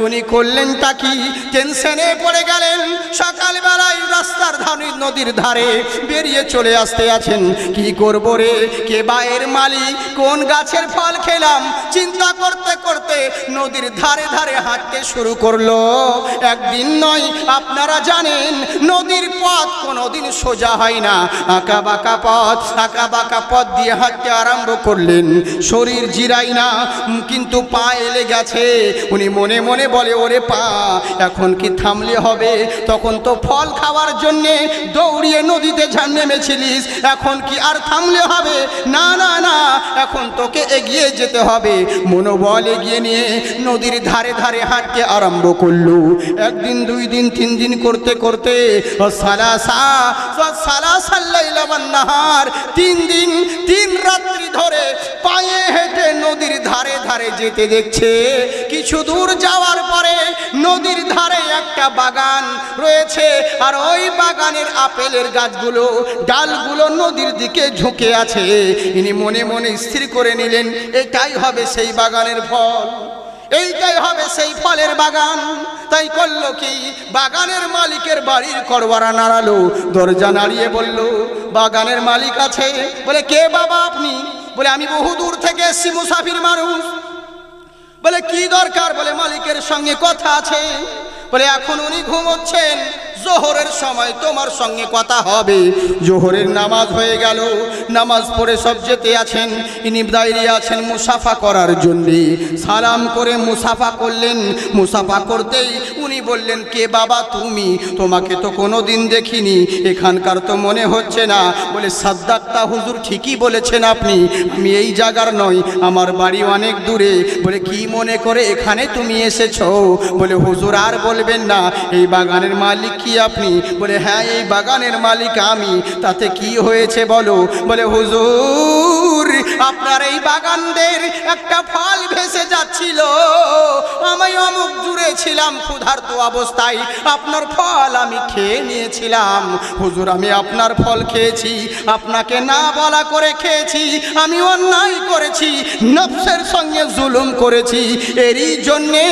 A: উনি করলেনটা কি, টেনশনে পড়ে গেলেন। সকালবেলায় রাস্তার ধারে নদীর ধারে বেরিয়ে চলে আসতে আছেন, কি করব রে, কে বা এর মালিক, কোন গাছের ফল খেলাম, চিন্তা করতে করতে নদীর ধারে ধারে হাঁটতে শুরু করলো। একদিন নয়, আপনারা জানেন নদীর পথ কোনোদিন সোজা হয় না, আঁকা বাঁকা পথ, আঁকা বাঁকা পথ দিয়ে হাঁটতে আরম্ভ করলেন। শরীর জিরাই না, কিন্তু পা এলে গেছে। উনি মনে মনে বলে, ওরে পা, এখন কি থামলে হবে? তখন তো ফল খাওয়ার জন্যে দৌড়িয়ে নদীতে নেমেছিলিস, এখন কি আর থামলে হবে? না না না, এখন তোকে এগিয়ে যেতে হবে। মনোবল এগিয়ে নিয়ে নদীর ধারে ধারে হাঁটতে আরম্ভ করলো। একদিন, দুই দিন, তিন দিন করতে করতে তিন দিন তিন রাত্রি ধরে পায়ে হেঁটে নদীর ধারে ধারে যেতে দেখছে। কিছু দূর যাওয়ার পরে নদীর ধারে একটা বাগান রয়েছে, আর ওই বাগানের আপেলের গাছগুলো, ডালগুলো নদীর দিকে ঝুঁকে আছে। ইনি মনে মনে স্থির করে নিলেন, এটাই হবে সেই বাগানের ফল, এইটাই হবে সেই ফলের বাগান। তাই করলো কি, বাগানের মালিকের বাড়ির করওয়ারা নাড়ালো, দরজা নাড়িয়ে বলল, বাগানের মালিক আছে? বলে কে বাবা আপনি? বলে আমি বহু দূর থেকে এসেছি, মুসাফির মানুষ। বলে কি দরকার? বলে মালিকের সঙ্গে কথা আছে। বলে এখন উনি ঘুমোচ্ছেন, জোহরের সময় তোমার সঙ্গে কথা হবে। জোহরের নামাজ হয়ে গেল, নামাজ পড়ে সব যেতে আছেন, ইনি দাঁড়িয়ে আছেন মুসাফা করার জন্যে। সালাম করে মুসাফা করলেন, মুসাফা করতেই উনি বললেন, কে বাবা তুমি? তোমাকে তো কোনো দিন দেখিনি, এখানকার তো মনে হচ্ছে না। বলে সাদ্দাক্তা হুজুর, ঠিকই বলেছেন আপনি, আমি এই জায়গার নই, আমার বাড়ি অনেক দূরে। বলে কি মনে করে এখানে তুমি এসেছো? বলে হুজুর আর বলবেন না, এই বাগানের মালিক কি আপনি? বলে হ্যাঁ, এই বাগানের মালিক আমি। তাতে কি হয়েছে বলো? বলে হুজুর, আপনার এই বাগানদের একটা ফল ভেসে যাচ্ছিল, আমি অমুক দূরে ছিলাম ক্ষুধার্ত অবস্থায়, আপনার ফল আমি খেয়ে নিয়েছিলাম। হুজুর, আমি আপনার ফল খেয়েছি, আপনাকে না বলা করে খেয়েছি, আমি অন্যায় করেছি, নফসের সঙ্গে জুলুম করেছি। এরই জন্যে,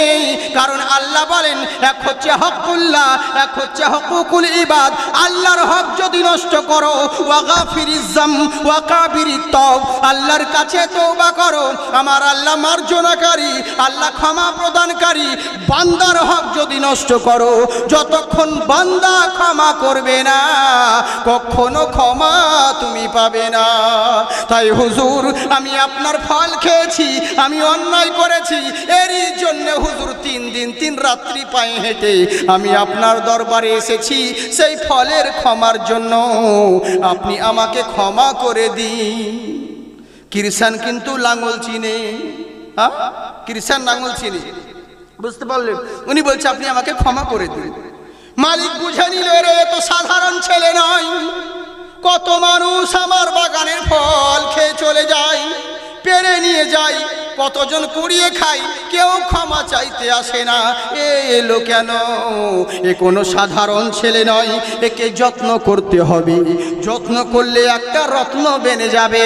A: কারণ আল্লাহ বলেন, এক হচ্ছে হকুল্লাহ, এক হচ্ছে হকুকুল ইবাদ। আল্লাহর হক যদি নষ্ট করো, ওয়াগাফিরিজ যাম ওয়া কাবিরিত তওব, আল্লাহর কাছে তওবা করো, আমার আল্লাহ মার্জনাকারী, আল্লাহ ক্ষমা প্রদানকারী। বান্দার হক যদি নষ্ট করো, যতক্ষণ বান্দা ক্ষমা করবে না, কখনো ক্ষমা তুমি পাবে না। তাই হুজুর, আমি আপনার ফল খেয়েছি, আমি অন্যায় করেছি, এরই জন্য হুজুর 3 দিন 3 রাত্রি পায়ে হেঁটে আমি আপনার দরবারে এসেছি, সেই ফলের ক্ষমার জন্য। আপনি আমাকে ক্ষমা করে দিন। কৃষাণ কিন্তু লাঙল চিনে, হ্যাঁ, কৃষাণ লাঙল চিনে, বুঝতে পারলেন? উনি বলছে আপনি আমাকে ক্ষমা করে দিন। মালিক বুঝে নিল, রে তো সাধারণ ছেলে নয়। কত মানুষ আমার বাগানের ফল খেয়ে চলে যায়, পেরে নিয়ে যায়, কতজন কুড়িয়ে খায়, কেউ ক্ষমা চাইতে আসে না। এলো কেন? এ কোনো সাধারণ ছেলে নয়, একে যত্ন করতে হবে, যত্ন করলে একটা রত্ন বেনে যাবে।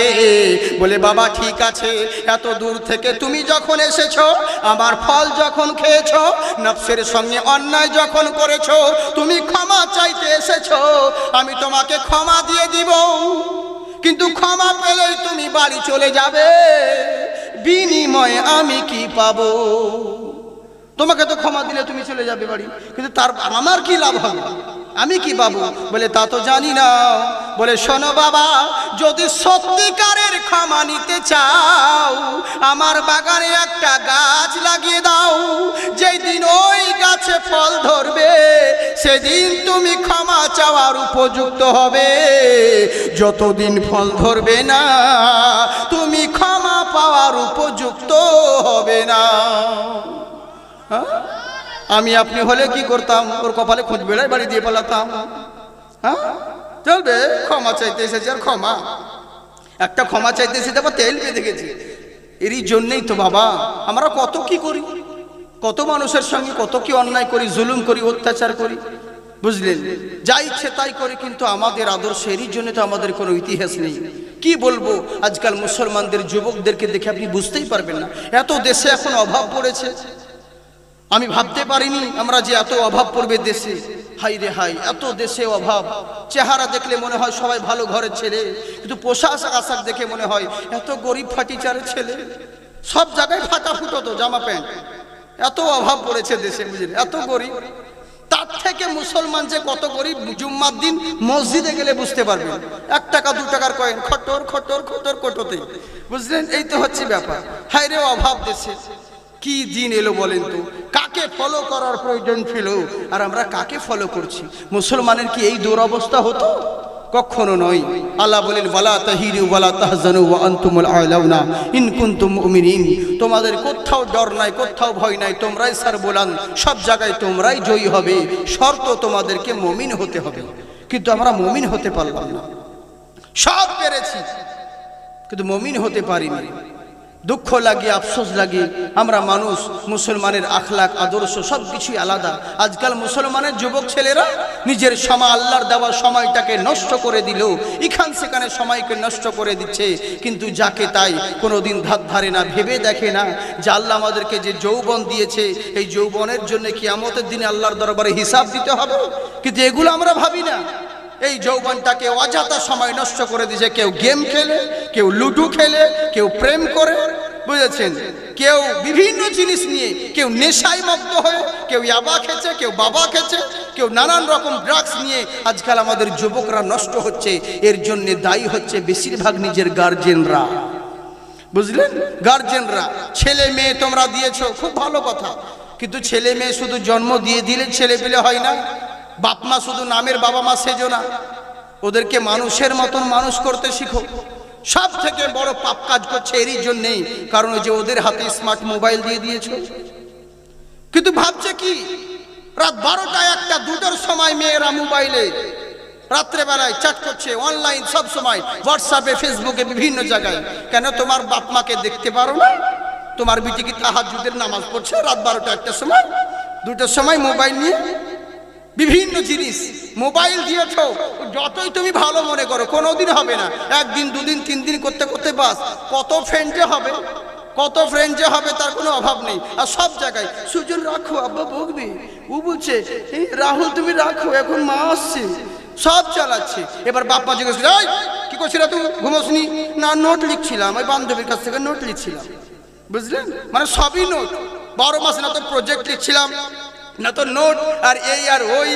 A: বলে বাবা ঠিক আছে, এত দূর থেকে তুমি যখন এসেছো, আমার ফল যখন খেয়েছো, নফসের সঙ্গে অন্যায় যখন করেছো, তুমি ক্ষমা চাইতে এসেছো, আমি তোমাকে ক্ষমা দিয়ে দিব। কিন্তু ক্ষমা পেলেই তুমি বাড়ি চলে যাবে, বিনিময়ে আমি কি পাবো? তোমাকে তো ক্ষমা দিলে তুমি চলে যাবে বাড়ি, কিন্তু তার আমার কি লাভ হবে? আমি কি পাবো? বলে তা তো জানি না। বলে শোনো বাবা, যদি সত্যিকারের ক্ষমা নিতে চাও, আমার বাগানে একটা গাছ লাগিয়ে দাও, যেই দিন ওই গাছে ফল ধরবে, সেদিন তুমি ক্ষমা চাওয়ার উপযুক্ত হবে। যতদিন ফল ধরবে না, তুমি ক্ষমা পাওয়ার উপযুক্ত হবে না। আমি আপনি হলে কি করতাম? ওর কপালে খুঁজ বেড়াই বাড়ি দিয়ে পালাতাম। হ্যাঁ, চলবে? ক্ষমা চাইতে এসেছে, আর ক্ষমা, একটা ক্ষমা চাইতে এসেছে, আবার তেল বেঁধে গেছে। এরই জন্যেই তো বাবা আমরা কত কি করি, কত মানুষের সঙ্গে কত কি অন্যায় করি, জুলুম করি, অত্যাচার করি, বুঝলেন? যা ইচ্ছে তাই করি, কিন্তু আমাদের আদর্শ, এরই জন্য তো আমাদের কোনো ইতিহাস নেই। কি বলবো, আজকাল মুসলমানদের যুবকদেরকে দেখে আপনি বুঝতেই পারবেন না, এত দেশে এখন অভাব পড়েছে। আমি ভাবতে পারিনি আমরা যে এত অভাব পড়বে দেশে। হাই রে হাই, এত দেশে অভাব। চেহারা দেখলে মনে হয় সবাই ভালো ঘরের ছেলে, কিন্তু পোশাক আশাক দেখে মনে হয় এত গরিব ফাটিচারের ছেলে। সব জায়গায় ফাটা ফুটো তো জামা প্যান্ট, এত অভাব পড়েছে দেশে, বুঝলেন? এত গরিব। তার থেকে মুসলমান যে কত গরিব, জুম্মার দিন মসজিদে গেলে বুঝতে পারবেন। 1 টাকা 2 টাকার কয়েন খটর খটর খটর কটোতে, বুঝলেন? এই তো হচ্ছে ব্যাপার। হাই রে অভাব দেশে। কি দিন এলো বলেন তো? কাকে ফলো করার প্রয়োজন ছিল, আর আমরা কাকে ফলো করছি? মুসলমানের কি এই দুরবস্থা হতো? কখনো নয়। আল্লাহ বলেন, ওয়ালা তাহিনু ওয়ালা তাহজানু ওয়া আনতুমুল আ'লাউনা ইন কুনতুম মুমিনিন। তোমাদের কোথাও ডর নাই, কোথাও ভয় নাই, তোমরাই সারবুলান, সব জায়গায় তোমরাই জয়ী হবে, শর্ত তোমাদেরকে মুমিন হতে হবে। কিন্তু আমরা মুমিন হতে পারলাম না। সব পেরেছি, কিন্তু মুমিন হতে পারিনি। দুঃখ লাগে, আফসোস লাগে। আমরা মানুষ, মুসলমানের আখলাক আদর্শ সব কিছুই আলাদা। আজকাল মুসলমানের যুবক ছেলেরা নিজের সময়, আল্লাহর দেওয়া সময়টাকে নষ্ট করে দিল, এখান সেখানে সময়কে নষ্ট করে দিচ্ছে। কিন্তু যাকে তাই কোনোদিন ধার ধারে না, ভেবে দেখে না যে আল্লাহ আমাদেরকে যে যৌবন দিয়েছে, এই যৌবনের জন্য কিয়ামতের দিনে আল্লাহর দরবারে হিসাব দিতে হবে। কিন্তু এগুলো আমরা ভাবি না। এই যৌবনটাকে অযথা সময় নষ্ট করে দিয়েছে। কেউ গেম খেলে, কেউ লুডু খেলে, কেউ প্রেম করে,
B: বুঝেছেন, কেউ বিভিন্ন জিনিস নিয়ে, কেউ নেশায় মগ্ন হয়ে, কেউ ইয়াবা খেছে, কেউ বাবা খেছে, কেউ নানান রকম ড্রাগস নিয়ে আজকাল আমাদের যুবকরা নষ্ট হচ্ছে। এর জন্য দায়ী হচ্ছে বেশিরভাগ নিজের গার্জেনরা, বুঝলেন? গার্জেনরা। ছেলে মেয়ে তোমরা দিয়েছো, খুব ভালো কথা, কিন্তু ছেলে মেয়ে শুধু জন্ম দিয়ে দিলে ছেলে পেলে হয় না। বাপ মা শুধু নামের বাবা মা সেজো না, ওদেরকে মানুষের মতন মানুষ করতে শিখো। সব থেকে বড় পাপ কাজ করছে এরই জন্যেই, কারণ ওই যে ওদের হাতে স্মার্ট মোবাইল দিয়ে দিয়েছো। কিন্তু ভাবছে কি, রাত 12টা 1টা 2টার সময় মেয়েরা মোবাইলে রাত্রেবেলায় চ্যাট করছে, অনলাইন সব সময়, হোয়াটসঅ্যাপে, ফেসবুকে, বিভিন্ন জায়গায়। কেন তোমার বাপ মাকে দেখতে পারো না? তোমার বিটি কি তাহাজ্জুদের নামাজ পড়ছে রাত 12টা 1টার সময়, 2টার সময় মোবাইল নিয়ে? বিভিন্ন জিনিস মোবাইল দিয়েছ, যতই তুমি ভালো মনে করো কোনোদিন হবে না। 1 দিন 2 দিন 3 দিন করতে করতে বাস কত ফ্রেন্ডে হবে, কত ফ্রেন্ড যে হবে তার কোনো অভাব নেই। আর সব জায়গায় সুজন রাখো, আব্বা বকবে, ও বলছে এই রাহুল তুমি রাখো, এখন মা আসছে, সব চালাচ্ছে। এবার বাপ্পা জিজ্ঞেস করে, এই কি করছিস তুই, ঘুমোসনি? না, নোট লিখছিলাম, ওই বান্ধবীর কাছ থেকে নোট লিখছিলাম। বুঝলেন, মানে সবই নোট। 12 মাস না তো প্রজেক্ট লিখছিলাম, না তো নোট, আর এই আর ওই।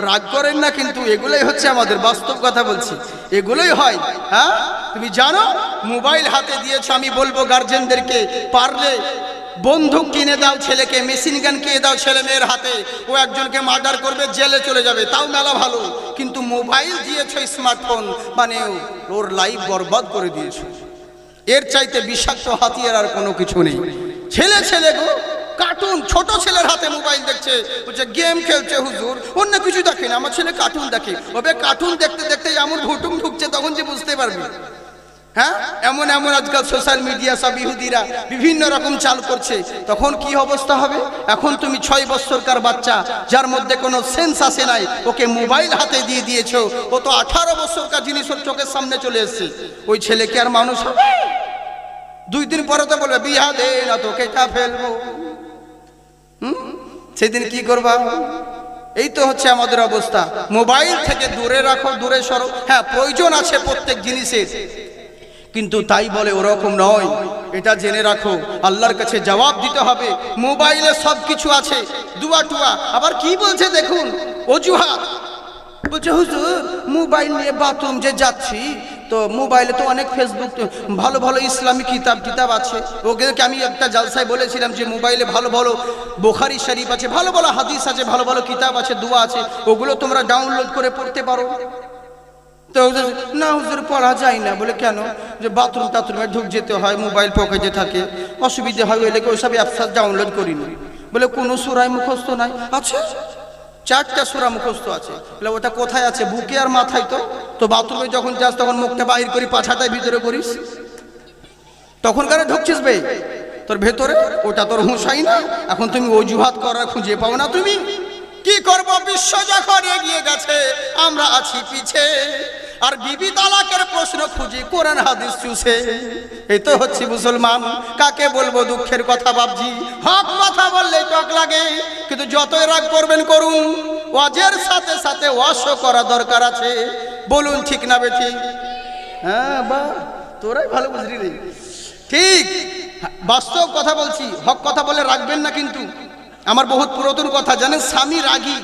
B: রাগ করেন না, কিন্তু এগুলোই হচ্ছে আমাদের বাস্তব কথা বলছি, এগুলোই হয়। হ্যাঁ, তুমি জানো মোবাইল হাতে দিয়েছো, আমি বলবো গার্জেনদেরকে, পারলে বন্দুক কিনে দাও ছেলেকে, মেশিন গান কিনে দাও ছেলে মেয়ের হাতে, ও একজনকে মার্ডার করবে, জেলে চলে যাবে, তাও মেলা ভালো। কিন্তু মোবাইল দিয়েছো, স্মার্টফোন, মানে ওর লাইফ বরবাদ করে দিয়েছো। এর চাইতে বিষাক্ত হাতিয়ার আর কোনো কিছু নেই। ছেলে ছেলে গো কার্টুন, ছোট ছেলের হাতে মোবাইল দেখছে, বলছে গেম খেলছে হুজুর, অন্য কিছু দেখে না, আমার ছেলে কার্টুন দেখে। ওবে কার্টুন দেখতে দেখতে এমন ভুটুম ঢুকছে, তখন যে বুঝতে পারবি। হ্যাঁ, এমন এমন আজকাল সোশ্যাল মিডিয়া সব ইহুদিরা বিভিন্ন রকম চাল করছে, তখন কি অবস্থা হবে? এখন তুমি 6 বছরকার বাচ্চা, যার মধ্যে কোনো সেন্স আসে নাই, ওকে মোবাইল হাতে দিয়ে দিয়েছো, ও তো 18 বছরকার জিনিস ওর চোখের সামনে চলে এসছে। ওই ছেলে কি আর মানুষ হবে? 2 দিন পরে তো বলবে বিয়া দে না তো কেটা ফেলবো। সেদিন কি করবা? এই তো হচ্ছে আমাদের অবস্থা। মোবাইল থেকে দূরে রাখো, দূরে সরো। হ্যাঁ, প্রয়োজন আছে প্রত্যেক জিনিসের, কিন্তু তাই বলে ওরকম নয়, এটা জেনে রাখো। আল্লাহর কাছে জবাব দিতে হবে। মোবাইলে সব কিছু আছে, দুয়া টুয়া। আবার কি বলছে দেখুন, অজুহাত বলছে হুজুর মোবাইল নিয়ে বাথরুম যে যাচ্ছি, তো মোবাইলে তো অনেক ফেসবুক ভালো ভালো ইসলামিক কিতাব আছে। ওদেরকে আমি একটা জালসায় বলেছিলাম যে মোবাইলে ভালো ভালো বুখারী শরীফ আছে, ভালো ভালো হাদিস আছে, ভালো ভালো কিতাব আছে, দোয়া আছে, ওগুলো তোমরা ডাউনলোড করে পড়তে পারো। তো না হুজুর পড়া যায় না। বলে কেন? যে বাথরুম টাথরুমে ঢুক যেতে হয়, মোবাইল পকেটে থাকে, অসুবিধে হয়, ওই লেগে ওইসব অ্যাপস ডাউনলোড করিনি। বলে কোনো সূরায় মুখস্থ নাই? আছে, 4টা সূরা মুখস্থ আছে। বলে ওটা কোথায় আছে? বুকে আর মাথায়। তো বাথরুমে যখন যাস তখন মুখটা বাহির করি, পাছাটাই ভিতরে করিস, তখন কারে ঢুকছিস বে তোর ভেতরে? ওটা তোর হুঁশাই না। এখন তুমি অজুহাত করার খুঁজে পাও না। তুমি কি করবো? বিশ্ব যখন এগিয়ে গেছে, আমরা আছি পিছে, আর বিবি তালাকের প্রশ্ন খুঁজি কোরআন হাদিস চুষে। এই তো হচ্ছে মুসলমান। কাকে বলবো দুঃখের কথা বাবজি? হক কথা বললেই টক লাগে, কিন্তু যতই রাগ করবেন করুন, ওয়াজের সাথে সাথে ওয়াশও করা দরকার আছে। বলুন ঠিক না বেঠিক? হ্যাঁ বা তোরাই ভালো বুঝলি রে। ঠিক, বাস্তব কথা বলছি, হক কথা বলে রাখবেন না। কিন্তু আমার বহুত পুরাতন কথা জানেন, স্বামী রাগী,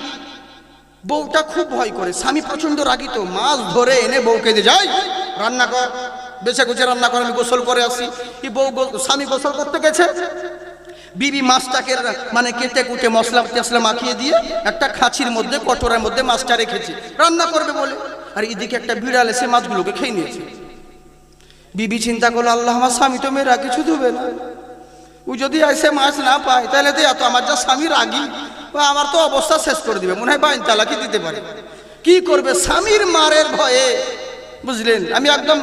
B: বউটা খুব ভয় করে। স্বামী প্রচন্ড রাগী, তো মাছ ধরে এনে বউকে দিয়ে যায়, রান্না কর, বেছে গুছে রান্না করে, আমি গোসল করে আসি। এই বউ স্বামী গোসল করতে গেছে, বিবি মাছটাকে মানে কেটে কুটে মশলা টসলা মাখিয়ে দিয়ে একটা খাঁচির মধ্যে, কটোরার মধ্যে মাছটা রেখেছে, রান্না করবে বলে। আর এদিকে একটা বিড়াল এসে মাছগুলোকে খেয়ে নিয়েছে। বিবি চিন্তা করলো, আল্লাহ আমার স্বামী তো মেয়েরা কিছু দেবে না, ও যদি এসে মাছ না পায় তাহলে তো এত আমার যা স্বামী রাগী, আমার তো অবস্থা শেষ করে দিবে, মনে হয় বাইন তালাকি দিতে পারে। কি করবে? স্বামীর মারের ভয়ে। বুঝলেন, আমি একদম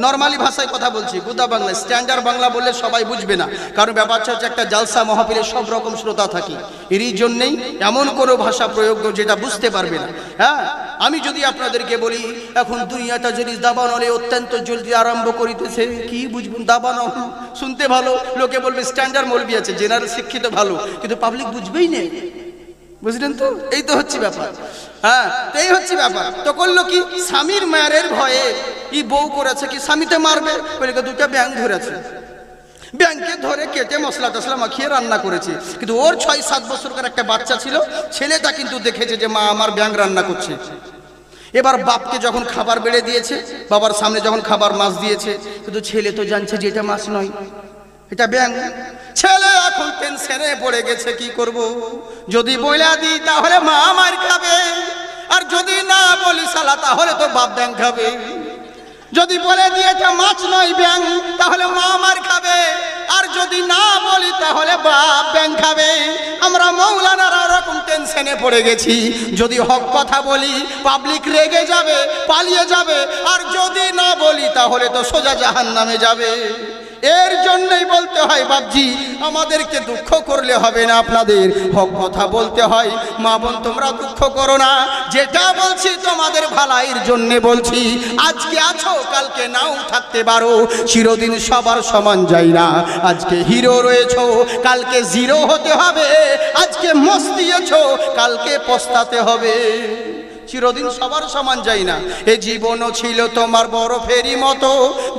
B: নর্মালি ভাষায় কথা বলছি, গুদা বাংলা, স্ট্যান্ডার্ড বাংলা বললে সবাই বুঝবে না, কারণ ব্যাপারটা হচ্ছে একটা জালসা মহাপীরে সব রকম শ্রোতা থাকে, এরই জন্যেই এমন কোনো ভাষা প্রয়োগ যেটা বুঝতে পারবে না। হ্যাঁ, আমি যদি আপনাদেরকে বলি এখন দুনিয়াটা যদি দাবানলে অত্যন্ত জলদি আরম্ভ করিতেছে, কি বুঝবেন? দাবান শুনতে ভালো, লোকে বলবে স্ট্যান্ডার্ড মৌলবি আছে, জেনারেল শিক্ষিত ভালো, কিন্তু পাবলিক বুঝবেই না। বুঝলেন তো? এই তো হচ্ছে ব্যাপার। হ্যাঁ, এই হচ্ছে ব্যাপার। তো করলো কি? স্বামীর মায়ের ভয়ে ই বউ করেছে কি, স্বামীতে মারবে বলে 2টা ব্যাং ধরেছে। ব্যাংকে ধরে কেটে মশলা টসলা মাখিয়ে রান্না করেছে, কিন্তু ওর 6-7 বছরকার একটা বাচ্চা ছিল, ছেলেটা কিন্তু দেখেছে যে মা আমার ব্যাং রান্না করছে। এবার বাপকে যখন খাবার বেড়ে দিয়েছে, বাবার সামনে যখন খাবার মাছ দিয়েছে, কিন্তু ছেলে তো জানছে যে এটা মাছ নয়, এটা ব্যাং। ছেলে এখন টেনশনে পড়ে গেছে, কি করব, যদি বইলা দিই তাহলে মা মার খাবে, আর যদি না বলি শালা তাহলে তো বাপ ব্যাং খাবে। যদি বলে দিয়ে এটা মাছ নয় ব্যাং তাহলে মা মার খাবে, আর যদি না বলি তাহলে বাপ ব্যাং খাবে। আমরা মৌলানারা ওরকম টেনশনে পড়ে গেছি, যদি হক কথা বলি পাবলিক রেগে যাবে, পালিয়ে যাবে, আর যদি না বলি তাহলে তো সোজা জাহান্নামে যাবে। এর জন্যই বলতে হয় বাপজি, আমাদেরকে দুঃখ করলে হবে না, আপনাদের হক কথা বলতে হয়। মা বোন তোমরা দুঃখ করো না, যেটা বলছি তোমাদের ভালাইয়ের জন্য বলছি। আজকে আছো কালকে নাও থাকতে পারো, চিরদিন সবার সমান যায় না। আজকে হিরো রয়েছো কালকে জিরো হতে হবে, আজকে মস্তি আছো কালকে পস্তাতে হবে। চিরদিন সবার সমান যায় না। এ জীবনও ছিল তোমার বড় ফেরি মতো,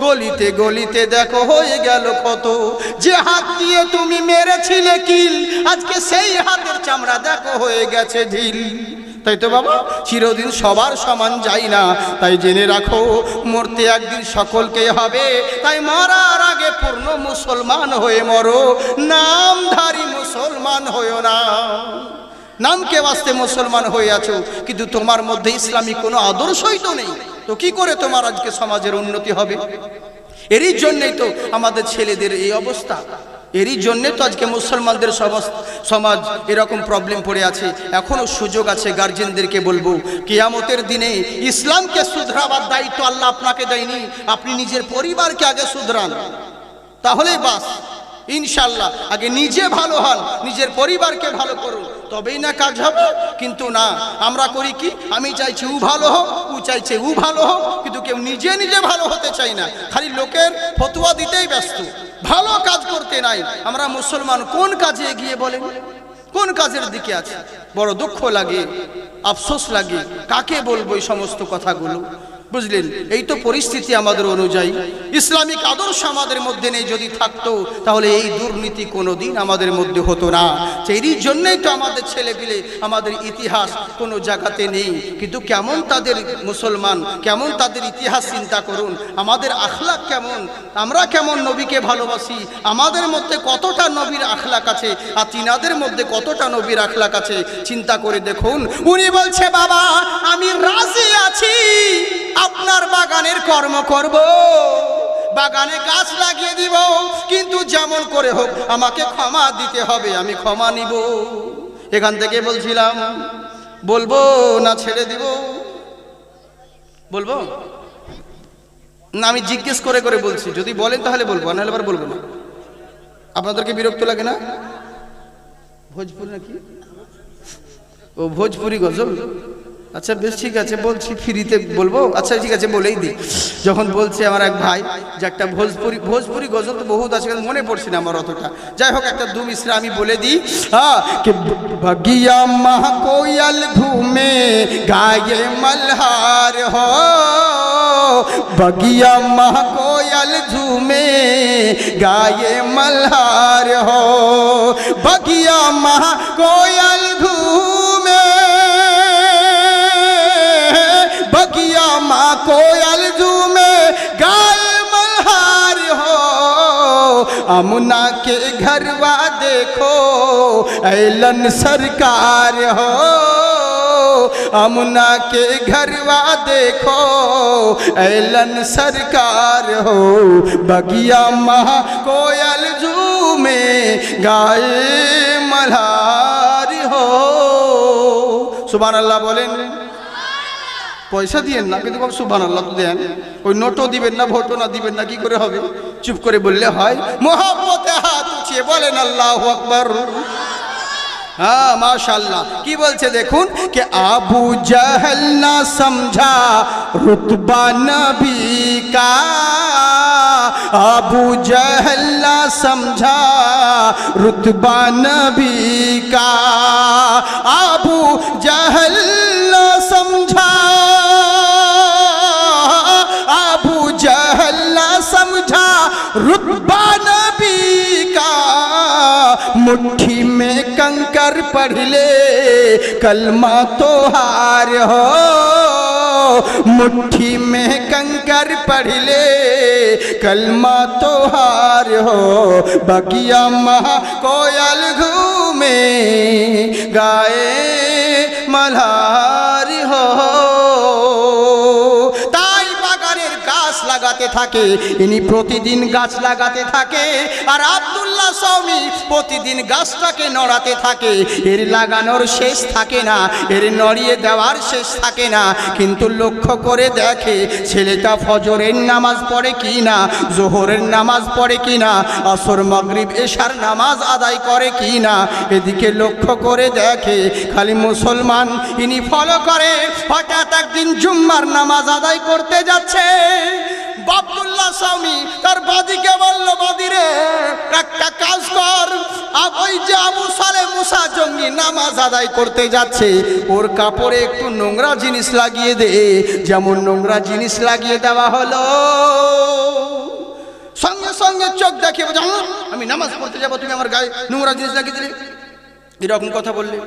B: গলিতে গলিতে দেখো হয়ে গেল কত। যে হাত দিয়ে তুমি মেরেছিলে কিল, আজকে সেই হাতের চামড়া দেখো হয়ে গেছে ঢিল। তাই তো বাবা, চিরদিন সবার সমান যায় না, তাই জেনে রাখো মরতে একদিন সকলকে হবে। তাই মরার আগে পূর্ণ মুসলমান হয়ে মরো, নামধারী মুসলমান হয়েও না। নামকে বাস্তে মুসলমান হয়ে আছো, কিন্তু তোমার মধ্যে ইসলামী কোনো আদর্শই তো নেই, তো কি করে তোমার আজকে সমাজের উন্নতি হবে? এরই জন্যই তো আমাদের ছেলেদের এই অবস্থা, এরই জন্যে তো আজকে মুসলমানদের সমাজ এরকম প্রবলেম পড়ে আছে। এখনো সুযোগ আছে, গার্জেনদেরকে বলবো কিয়ামতের দিনে ইসলামকে শুধরাবার দায়িত্ব আল্লাহ আপনাকে দেয়নি, আপনি নিজের পরিবারকে আগে শুধরান, তাহলেই বাস ইনশাল্লাহ। আগে নিজে ভালো হন, নিজের পরিবারকে ভালো করুন, তবেই না কাজ হবে। কিন্তু না, আমরা করি কি, আমি চাইছি ও ভালো হোক, ও চাইছে ও ভালো হোক, কিন্তু কেউ নিজে নিজে ভালো হতে চাই না, খালি লোকের ফতোয়া দিতেই ব্যস্ত, ভালো কাজ করতে নাই। আমরা মুসলমান কোন কাজে এগিয়ে বলেন, কোন কাজের দিকে আছে? বড় দুঃখ লাগে, আফসোস লাগে, কাকে বলবো এই সমস্ত কথাগুলো, বুঝলেন? এই তো পরিস্থিতি আমাদের অনুযায়ী। ইসলামিক আদর্শ আমাদের মধ্যে নেই, যদি থাকতো তাহলে এই দুর্নীতি কোনোদিন আমাদের মধ্যে হতো না। সেই জন্যই তো আমাদের ছেলেপিলে, আমাদের ইতিহাস কোনো জায়গাতে নেই। কিন্তু কেমন তাদের মুসলমান, কেমন তাদের ইতিহাস চিন্তা করুন, আমাদের আখলাক কেমন, আমরা কেমন নবীকে ভালোবাসি, আমাদের মধ্যে কতটা নবীর আখলাক আছে, আর তিনাদের মধ্যে কতটা নবীর আখলাক আছে, চিন্তা করে দেখুন। উনি বলছে বাবা আমি রাজি আছি, আপনার বাগানের কর্ম করব, বাগানে গাছ লাগিয়ে দিব, কিন্তু যেমন করে হোক আমাকে ক্ষমা দিতে হবে, আমি ক্ষমা নিব। এখান থেকে বলছিলাম বলবো না ছেড়ে দিব, বলবো না, আমি জিজ্ঞেস করে করে বলছি, যদি বলেন তাহলে বলবো, নাহলে আবার বলবো না। আপনাদেরকে বিরক্ত লাগে না? ভোজপুরি নাকি? ও ভোজপুরি গজল, আচ্ছা বেশ ঠিক আছে, বলছি ফ্রিতে বলবো। আচ্ছা ঠিক আছে বলেই দিই। যখন বলছে আমার এক ভাই যে একটা ভোজপুরি গজল তো বহুত আছে, মনে পড়ছে না আমার অতটা, যাই হোক একটা দু মিশ্রা আমি বলে দিই। বগিয়া মাহ কোয়াল ঘুমে গায়ে মলহার হো, बगिया मह कोयल झूमे गाये मल्हार हो, बगिया मह कोयल घूमे, बगिया मह कोयल झूमे गाये मल्हार हो, अमुना के घरवा देखो ऐलन सरकार हो, अमुना के घरवा देखो ऐलन सरकार हो, बगिया महा कोयल झूमे गाए मल्हार हो। सुभान अल्लाह बोलें, পয়সা দিয়েন না, কিন্তু সুবহান আল্লাহ তো দেন। ওই নোটও দিবেন না, ভোটও না দিবেন না, কি করে হবে? চুপ করে বললে হয়। মোহাব্বতে হাত উঠিয়ে বলেন আল্লাহু আকবার। हाँ माशाल्लाह। की बोलছে দেখুন कि आबू जहल ना समझा रुतबा नबी का, आबू जहल ना समझा रुतबा नबी का, आबू जहल ना समझा, आबू जहल ना समझा रुतबा नबी
A: मुट्ठी में कंकर पढ़ ले कलमा तो हार हो, मुट्ठी में कंकर पढ़ ले कलमा तो हार हो, बगिया महा कोयल घूमे गाए मल्हार हो। গাছ লাগাতে থাকে, ইনি প্রতিদিন গাছ লাগাতে থাকে, আর আব্দুল্লাহ সৌমি প্রতিদিন গাছটাকে নড়াতে থাকে। এর লাগানোর শেষ থাকে না, এর নড়িয়ে দেওয়ার শেষ থাকে না। কিন্তু লক্ষ্য করে দেখে ছেলেটা ফজরের নামাজ পড়ে কি না, জোহরের নামাজ পড়ে কি না, আসর মাগরিব এশার নামাজ আদায় করে কি না। এদিকে লক্ষ্য করে দেখে খালি মুসলমান, ইনি ফলো করে। হঠাৎ একদিন জুম্মার নামাজ আদায় করতে যাচ্ছে, আব্দুল্লাহ স্বামী তার বাদীকে বলল, বাদীরে একটা কাজ কর, ওই যে আবু সালে মুসা জঙ্গি নামাজ আদায় করতে যাচ্ছে, ওর কাপড়ে একটু নোংরা জিনিস লাগিয়ে দে। যেমন নোংরা জিনিস লাগিয়ে দেওয়া হলো, সঙ্গে সঙ্গে চোখ দেখিয়ে বলছে, আমি নামাজ পড়তে যাবো, তুমি আমার গায়ে নোংরা জিনিস লাগিয়ে দিলে, এরকম কথা বললে।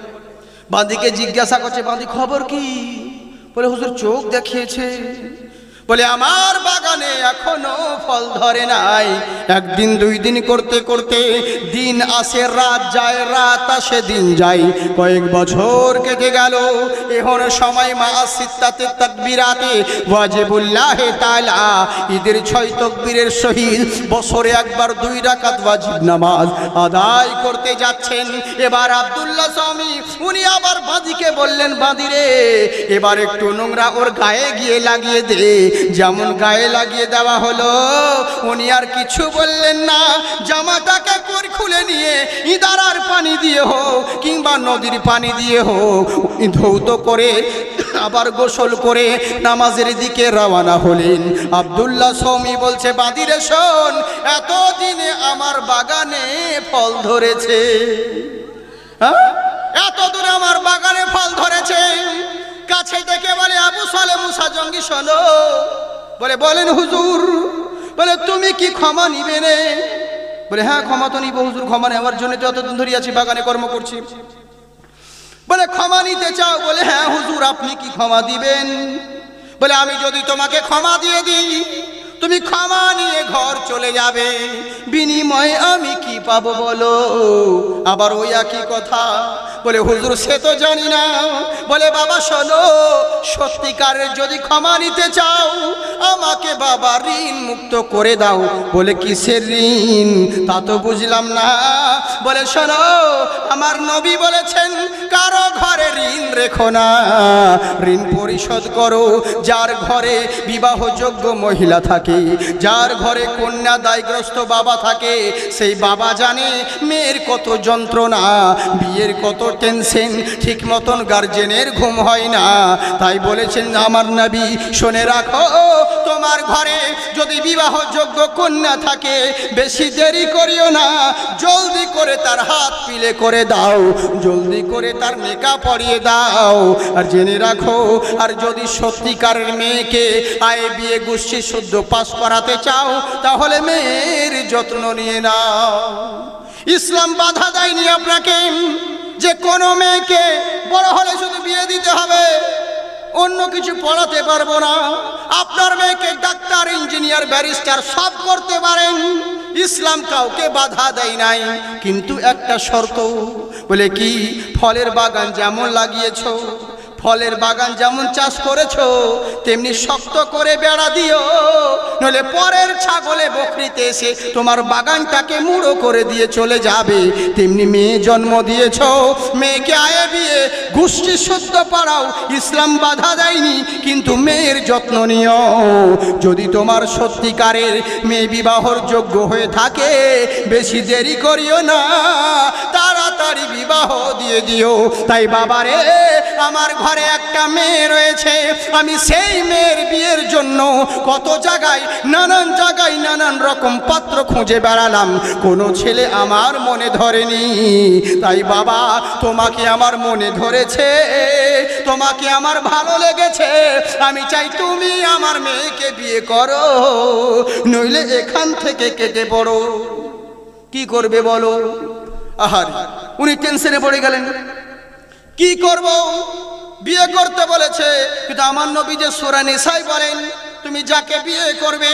A: বাদীকে জিজ্ঞাসা করছে, বাদী খবর কি? বলে হুজুর চোখ দেখিয়েছে। বলে আমার বাগানে এখনো ফল ধরে নাই। একদিন দুই দিন করতে করতে দিন আসে রাত যায়, রাত আসে দিন যায়, কয়েক বছর কেটে গেল। এখন সময় মা সিত্তাতে তাকবীরাতে ওয়াজিবুল্লাহ তাআলা, ঈদের 6 তাকবীরের সহিত বছরে একবার 2 রাকাত ওয়াজিব নামাজ আদায় করতে যাচ্ছেন। এবার আব্দুল্লাহ স্বামী উনি আবার বাদীকে বললেন, বাদীরে এবার একটু নোংরা ওর গায়ে গিয়ে লাগিয়ে দে। যেমন গায়ে লাগিয়ে দেওয়া হলো, উনি আর কিছু বললেন না। জামাটাকে খুলে নিয়ে ইদারার পানি দিয়ে হোক কিংবা নদীর পানি দিয়ে হোক ধৌত করে আবার গোসল করে নামাজের দিকে রওনা হলেন। আব্দুল্লাহ স্বামী বলছে, বাদীরে শোন, এতদিনে আমার বাগানে ফল ধরেছে, এত দূরে আমার বাগানে ফল ধরেছে। কাছে ডেকে বলে, আবু সালে মুসা জঙ্গি শোনো। বলে বলেন হুজুর। বলে তুমি কি ক্ষমা নিবে নে? বলে হ্যাঁ ক্ষমা তো নিব হুজুর, ক্ষমা নেওয়ার জন্য তো এতদিন ধরে আছি বাগানে কর্ম করছি। বলে ক্ষমা নিতে চাও? বলে হ্যাঁ হুজুর, আপনি কি ক্ষমা দিবেন? বলে আমি যদি তোমাকে ক্ষমা দিয়ে দিই, তুমি ক্ষমা নিয়ে ঘর চলে যাবে, বিনিময়ে আমি কি পাবো বলো? আবার ওই একই কথা। বলে হুজুর সে তো জানি না। বলে বাবা শোনো, সত্যিকারের যদি ক্ষমা নিতে চাও আমাকে বাবা ঋণ মুক্ত করে দাও। বলে কিসের ঋণ? তা তো বুঝলাম না। বলে শোনো, আমার নবী বলেছেন কারো ঘরে ঋণ রেখো না, ঋণ পরিশোধ করো। যার ঘরে বিবাহযোগ্য মহিলা থাকে, যার ঘরে কন্যা দায়গ্রস্ত বাবা থাকে, সেই বাবা জানে মেয়ের কত যন্ত্রণা, বিয়ের কত টেনশন, ঠিক মতন গার্জেনের ঘুম হয় না। তাই বলেছেন আমার নবী, শুনে রাখো, তোমার ঘরে যদি বিবাহযোগ্য কন্যা থাকে বেশি দেরি করিও না, জলদি করে তার হাত পিলে করে দাও, জলদি করে তার মেকআপ পরিয়ে দাও। আর জেনে রাখো, আর যদি সত্যিকারের মেয়েকে আয়ে বিয়ে গোষ্ঠী শুদ্ধ পাস করাতে চাও তাহলে মেয়ের যত্ন নিয়ে নাও। ইসলাম বাধা দেয়নি আপনাকে যে কোনো মেয়েকে বড় হলে শুধু বিয়ে দিতে হবে, অন্য কিছু পড়াতে পারবো না। আপনার মেয়েকে ডাক্তার, ইঞ্জিনিয়ার, ব্যারিস্টার সব করতে পারেন, ইসলাম কাউকে বাধা দেয় নাই। কিন্তু একটা শর্ত। বলে কি? ফলের বাগান যেমন লাগিয়েছো, ফলের বাগান যেমন চাষ করেছো তেমনি শক্ত করে বেড়া দিও, নইলে পরের ছাগলে বকরিতে এসে তোমার বাগানটাকে মুড়ো করে দিয়ে চলে যাবে। তেমনি মেয়ে জন্ম দিয়েছো, মেয়েকে আয়ে বিয়ে গোষ্ঠী শুদ্ধ পাড়াও, ইসলাম বাধা দেয়নি, কিন্তু মেয়ের যত্ন নিও। যদি তোমার সত্যিকারের মেয়ে বিবাহর যোগ্য হয়ে থাকে বেশি দেরি করিও না, তাড়াতাড়ি বিবাহ দিয়ে দিও। তাই বাবারে, আমার ঘরে একটা মেয়ে রয়েছে, আমি সেই মেয়ের বিয়ের জন্য কত জায়গায়, নানান জায়গায় নানান রকম পাত্র খুঁজে বেড়ালাম, কোনো ছেলে আমার মনে ধরেনি। তাই বাবা, তোমাকে আমার মনে ধরেছে, তোমাকে আমার ভালো লেগেছে, আমি চাই তুমি আমার মেয়েকে বিয়ে করো, নইলে এখান থেকে কেটে পড়ো। কি করবে বলো?
B: আহারে, উনি টেনশনে পড়ে গেলেন, কি করব? বিয়ে করতে বলেছে, কিন্তু আমার নবী যে সূরা নিসায় বলেন, তুমি যাকে বিয়ে করবে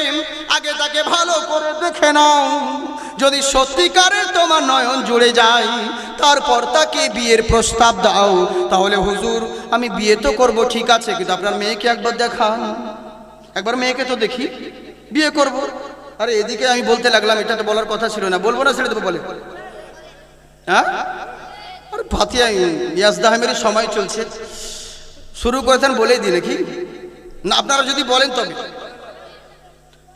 B: আগে তাকে ভালো করে দেখে নাও, যদি সত্যিকারের তোমার নয়ন জুড়ে যায় তারপর তাকে বিয়ের প্রস্তাব দাও। তাহলে হুজুর আমি বিয়ে তো করব ঠিক আছে, কিন্তু আপনার মেয়েকে একবার দেখান, একবার মেয়েকে তো দেখি, বিয়ে করব। আরে এদিকে আমি বলতে লাগলাম, এটা তো বলার কথা ছিল না, বলবো না, ছেড়ে দেবো বলে, হ্যাঁ? আর ফাতিয়া ইয়াজদাহমের সময় চলছে, শুরু করেছেন বলেই দিই নাকি না? আপনারা যদি বলেন তবে।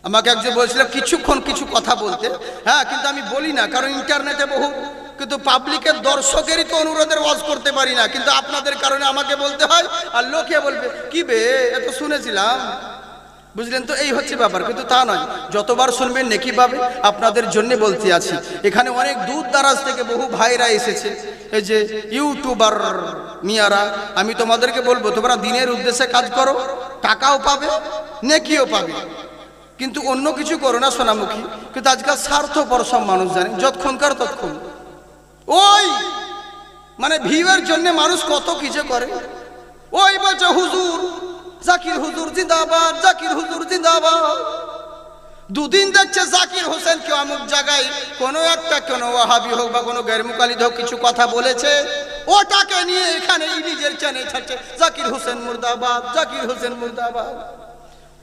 B: আমাকে একজন বলছিল কিছুক্ষণ কিছু কথা বলতে, হ্যাঁ, কিন্তু আমি বলি না, কারণ ইন্টারনেটে বহু, কিন্তু পাবলিকের দর্শকেরই তো অনুরোধের ওয়াজ করতে পারি না, কিন্তু আপনাদের কারণে আমাকে বলতে হয়, আর লোকে বলবে কি বে এত শুনেছিলাম, বুঝলেন তো? এই হচ্ছে ব্যাপার, কিন্তু তা নয়, যতবার শুনবেন নেকি পাবে। আপনাদের জন্য বলতে আছি, এখানে অনেক দূর দারাজ থেকে বহু ভাইরা এসেছে, এই যে ইউটিউবার মিয়ারা, আমি তোমাদেরকে বলবো তোমরা দিনের উদ্দেশ্যে কাজ করো, টাকাও পাবে, নেকিও পাবে, কিন্তু অন্য কিছু করো না সোনামুখী। কিন্তু আজকাল স্বার্থপর সব মানুষ, জানেন, যতক্ষণকার ততক্ষণ, ওই মানে ভিউয়ের জন্য মানুষ কত কিছু করে। ওই বলছে হুজুর জাকির হুজুর জিন্দাবাদ, জাকির হুজুর জিন্দাবাদ। দুদিন দেখছে জাকির হোসেন কেউ অমুক জায়গায় কোনো একটা, কোনো ওয়াহাবি হোক বা কোনো গैरमुकालिद হোক কিছু কথা বলেছে, ওটাকে নিয়ে এখানে নিজের চ্যানেল ছাড়ছে, জাকির হোসেন মুর্দাবাদ, জাকির হোসেন মুর্দাবাদ।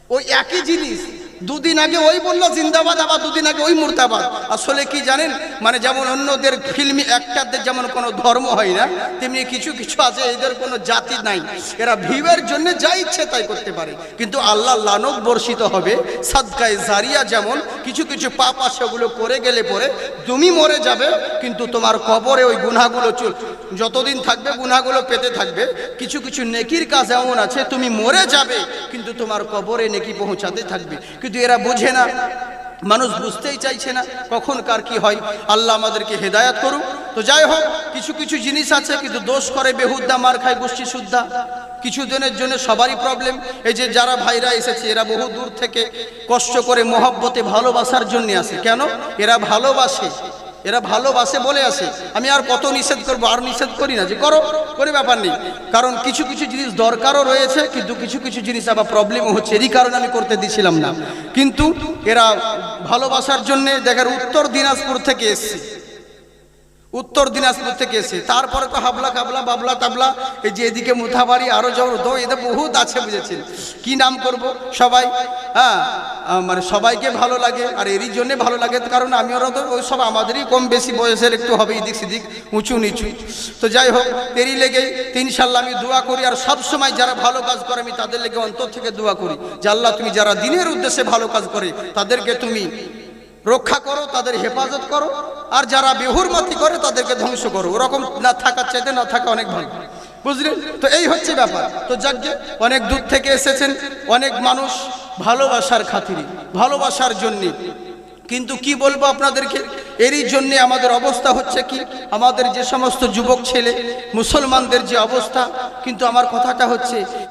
B: ওই একই জিনিস দুদিন আগে ওই বললো জিন্দাবাদ, আবার দুদিন আগে ওই মুর্দাবাদ। আসলে কি জানেন, মানে যেমন অন্যদের ফিল্মি অ্যাক্টরদের যেমন কোনো ধর্ম হয় না, তেমনি কিছু কিছু আছে এদের কোনো জাতি নাই, এরা ভিউয়ের জন্য যা ইচ্ছে তাই করতে পারে, কিন্তু আল্লাহ লানত বর্ষিত হবে। সাদকায়ে জারিয়া যেমন কিছু কিছু পাপ আছে, ওগুলো করে গেলে পরে তুমি মরে যাবে, কিন্তু তোমার কবরে ওই গুনাহগুলো যতদিন থাকবে গুনাহগুলো পেতে থাকবে। কিছু কিছু নেকির কাজ এমন আছে, তুমি মরে যাবে কিন্তু তোমার কবরে নেকি পৌঁছাতে থাকবে, কিন্তু এরা বোঝে না, মানুষ বুঝতেই চাইছে না কখন কার কি হয়। আল্লাহ আমাদেরকে হেদায়াত করুক। তো যাই হোক, কিছু কিছু জিনিস আছে কিন্তু দোষ করে বেহুদ্দা, মার খায় গোষ্ঠী শুদ্ধা, কিছুদিনের জন্য সবারই প্রবলেম। এই যে যারা ভাইরা এসেছে এরা বহু দূর থেকে কষ্ট করে মহব্বতে ভালোবাসার জন্য আসে। কেন? এরা ভালোবাসে, এরা ভালোবাসে বলে আসে। আমি আর কত নিষেধ করবো, আর নিষেধ করি না যে করো, করে ব্যাপার নেই, কারণ কিছু কিছু জিনিস দরকারও রয়েছে, কিন্তু কিছু কিছু জিনিস আবার প্রবলেমও হচ্ছে, এরই কারণে আমি করতে দিছিলাম না। কিন্তু এরা ভালোবাসার জন্যে দেখেন উত্তর দিনাজপুর থেকে এসছে, উত্তর দিনাজপুর থেকে এসে তারপরে তো হাবলা কাবলা বাবলা তাবলা, এই যে এদিকে মুথাবাড়ি আরো জোর দো, এদের বহুত আছে, বুঝেছেন? কি নাম করব সবাই, হ্যাঁ, মানে সবাইকে ভালো লাগে, আর এরই জন্যে ভালো লাগে কারণ আমি ওরা তো ওই সব আমাদেরই কম বেশি বয়সের, একটু হবে এদিক সেদিক উঁচু নিচু। তো যাই হোক, এরই লেগে ইনশাল্লাহ আমি দোয়া করি, আর সব সময় যারা ভালো কাজ করে আমি তাদের লেগে অন্তর থেকে দোয়া করি যে আল্লাহ তুমি যারা দিনের উদ্দেশ্যে ভালো কাজ করে তাদেরকে তুমি রক্ষা করো, তাদের হেফাজত করো, আর যারা বেহুরমতি করে তাদেরকে ধ্বংস করো। ওরকম না থাকার চাইতে না থাকা অনেক ভালো, বুঝলেন তো? এই হচ্ছে ব্যাপার। তো যাকে অনেক দূর থেকে এসেছেন অনেক মানুষ ভালোবাসার খাতিরে, ভালোবাসার জন্যে, কিন্তু কি বলবো আপনাদেরকে, এরই জন্যে আমাদের অবস্থা হচ্ছে কি, আমাদের যে সমস্ত যুবক ছেলে মুসলমানদের যে অবস্থা, কিন্তু আমার কথাটা হচ্ছে